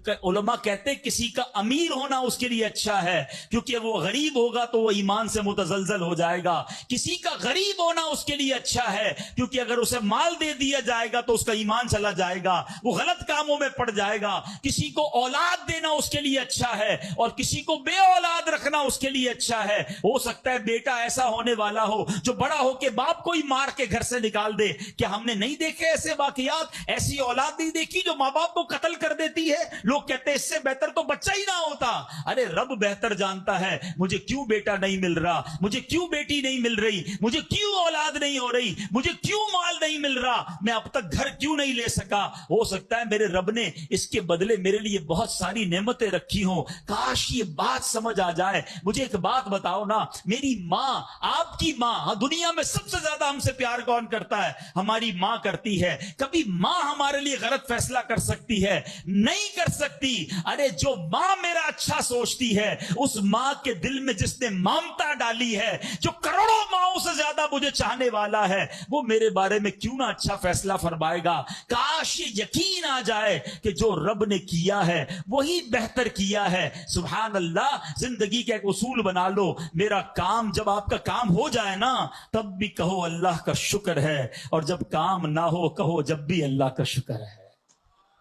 علماء کہتے کسی کا امیر ہونا اس کے لیے اچھا ہے، کیونکہ وہ غریب ہوگا تو وہ ایمان سے متزلزل ہو جائے گا۔ کسی کا غریب ہونا اس کے لیے اچھا ہے، کیونکہ اگر اسے مال دے دیا جائے گا تو اس کا ایمان چلا جائے گا، وہ غلط کاموں میں پڑ جائے گا۔ کسی کو اولاد دینا اس کے لیے اچھا ہے، اور کسی کو بے اولاد رکھنا اس کے لیے اچھا ہے۔ ہو سکتا ہے بیٹا ایسا ہونے والا ہو جو بڑا ہو کے باپ کو ہی مار کے گھر سے نکال دے۔ کیا ہم نے نہیں دیکھے ایسے واقعات؟ ایسی اولاد نہیں دیکھی جو ماں باپ کو قتل کر دیتی ہے؟ لوگ کہتے ہیں اس سے بہتر تو بچہ ہی نہ ہوتا۔ ارے رب بہتر جانتا ہے مجھے کیوں بیٹا نہیں مل رہا، مجھے کیوں بیٹی نہیں مل رہی، مجھے کیوں اولاد نہیں ہو رہی، مجھے کیوں مال نہیں مل رہا، میں اب تک گھر کیوں نہیں لے سکا۔ ہو سکتا ہے میرے رب نے اس کے بدلے میرے لیے بہت ساری نعمتیں رکھی ہوں۔ کاش یہ بات سمجھ آ جائے۔ مجھے ایک بات بتاؤ نا، میری ماں، آپ کی ماں، دنیا میں سب سے زیادہ ہم سے پیار کون کرتا ہے؟ ہماری ماں کرتی ہے۔ کبھی ماں ہمارے لیے غلط فیصلہ کر سکتی ہے؟ نہیں کر سکتی۔ ارے جو ماں میرا اچھا سوچتی ہے، اس ماں کے دل میں جس نے ممتا ڈالی ہے، جو کروڑوں ماؤں سے زیادہ مجھے چاہنے والا ہے، وہ میرے بارے میں کیوں نہ اچھا فیصلہ فرمائے گا۔ کاش یہ یقین آ جائے کہ جو رب نے کیا ہے وہی بہتر کیا ہے۔ سبحان اللہ۔ زندگی کا ایک اصول بنا لو، میرا کام، جب آپ کا کام ہو جائے نا تب بھی کہو اللہ کا شکر ہے، اور جب کام نہ ہو کہو جب بھی اللہ کا شکر ہے۔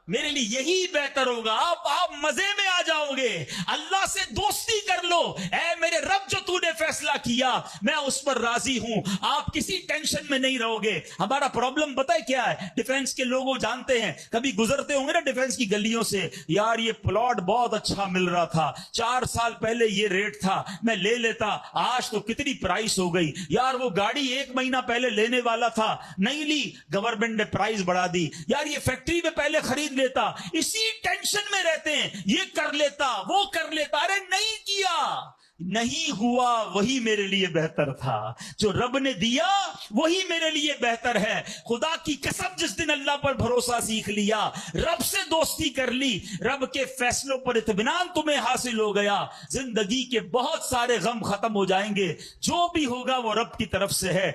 میرے لیے یہی بہتر ہوگا۔ آپ مزے میں آ جاؤ گے، اللہ سے دوستی کر لو، اے میرے رب جو تو نے فیصلہ کیا میں اس پر راضی ہوں۔ آپ کسی ٹینشن میں نہیں رہو گے۔ ہمارا پرابلم پتہ ہے کیا ہے؟ ڈیفنس کے لوگوں جانتے ہیں، کبھی گزرتے ہوں گے نا ڈیفنس کی گلیوں سے، یار یہ پلاٹ بہت اچھا مل رہا تھا، 4 سال پہلے یہ ریٹ تھا، میں لے لیتا، آج تو کتنی پرائس ہو گئی، یار وہ گاڑی 1 مہینہ پہلے لینے والا تھا، نہیں لی، گورنمنٹ نے پرائس بڑھا دی، یار یہ فیکٹری میں پہلے خرید لیتا۔ اسی ٹینشن میں رہتے ہیں، یہ کر لیتا، وہ کر لیتا، ارے نہیں کیا، نہیں ہوا، وہی میرے لیے بہتر تھا۔ جو رب نے دیا وہی میرے لیے بہتر ہے۔ خدا کی قسم، جس دن اللہ پر بھروسہ سیکھ لیا، رب سے دوستی کر لی، رب کے فیصلوں پر اطمینان تمہیں حاصل ہو گیا، زندگی کے بہت سارے غم ختم ہو جائیں گے۔ جو بھی ہوگا وہ رب کی طرف سے ہے۔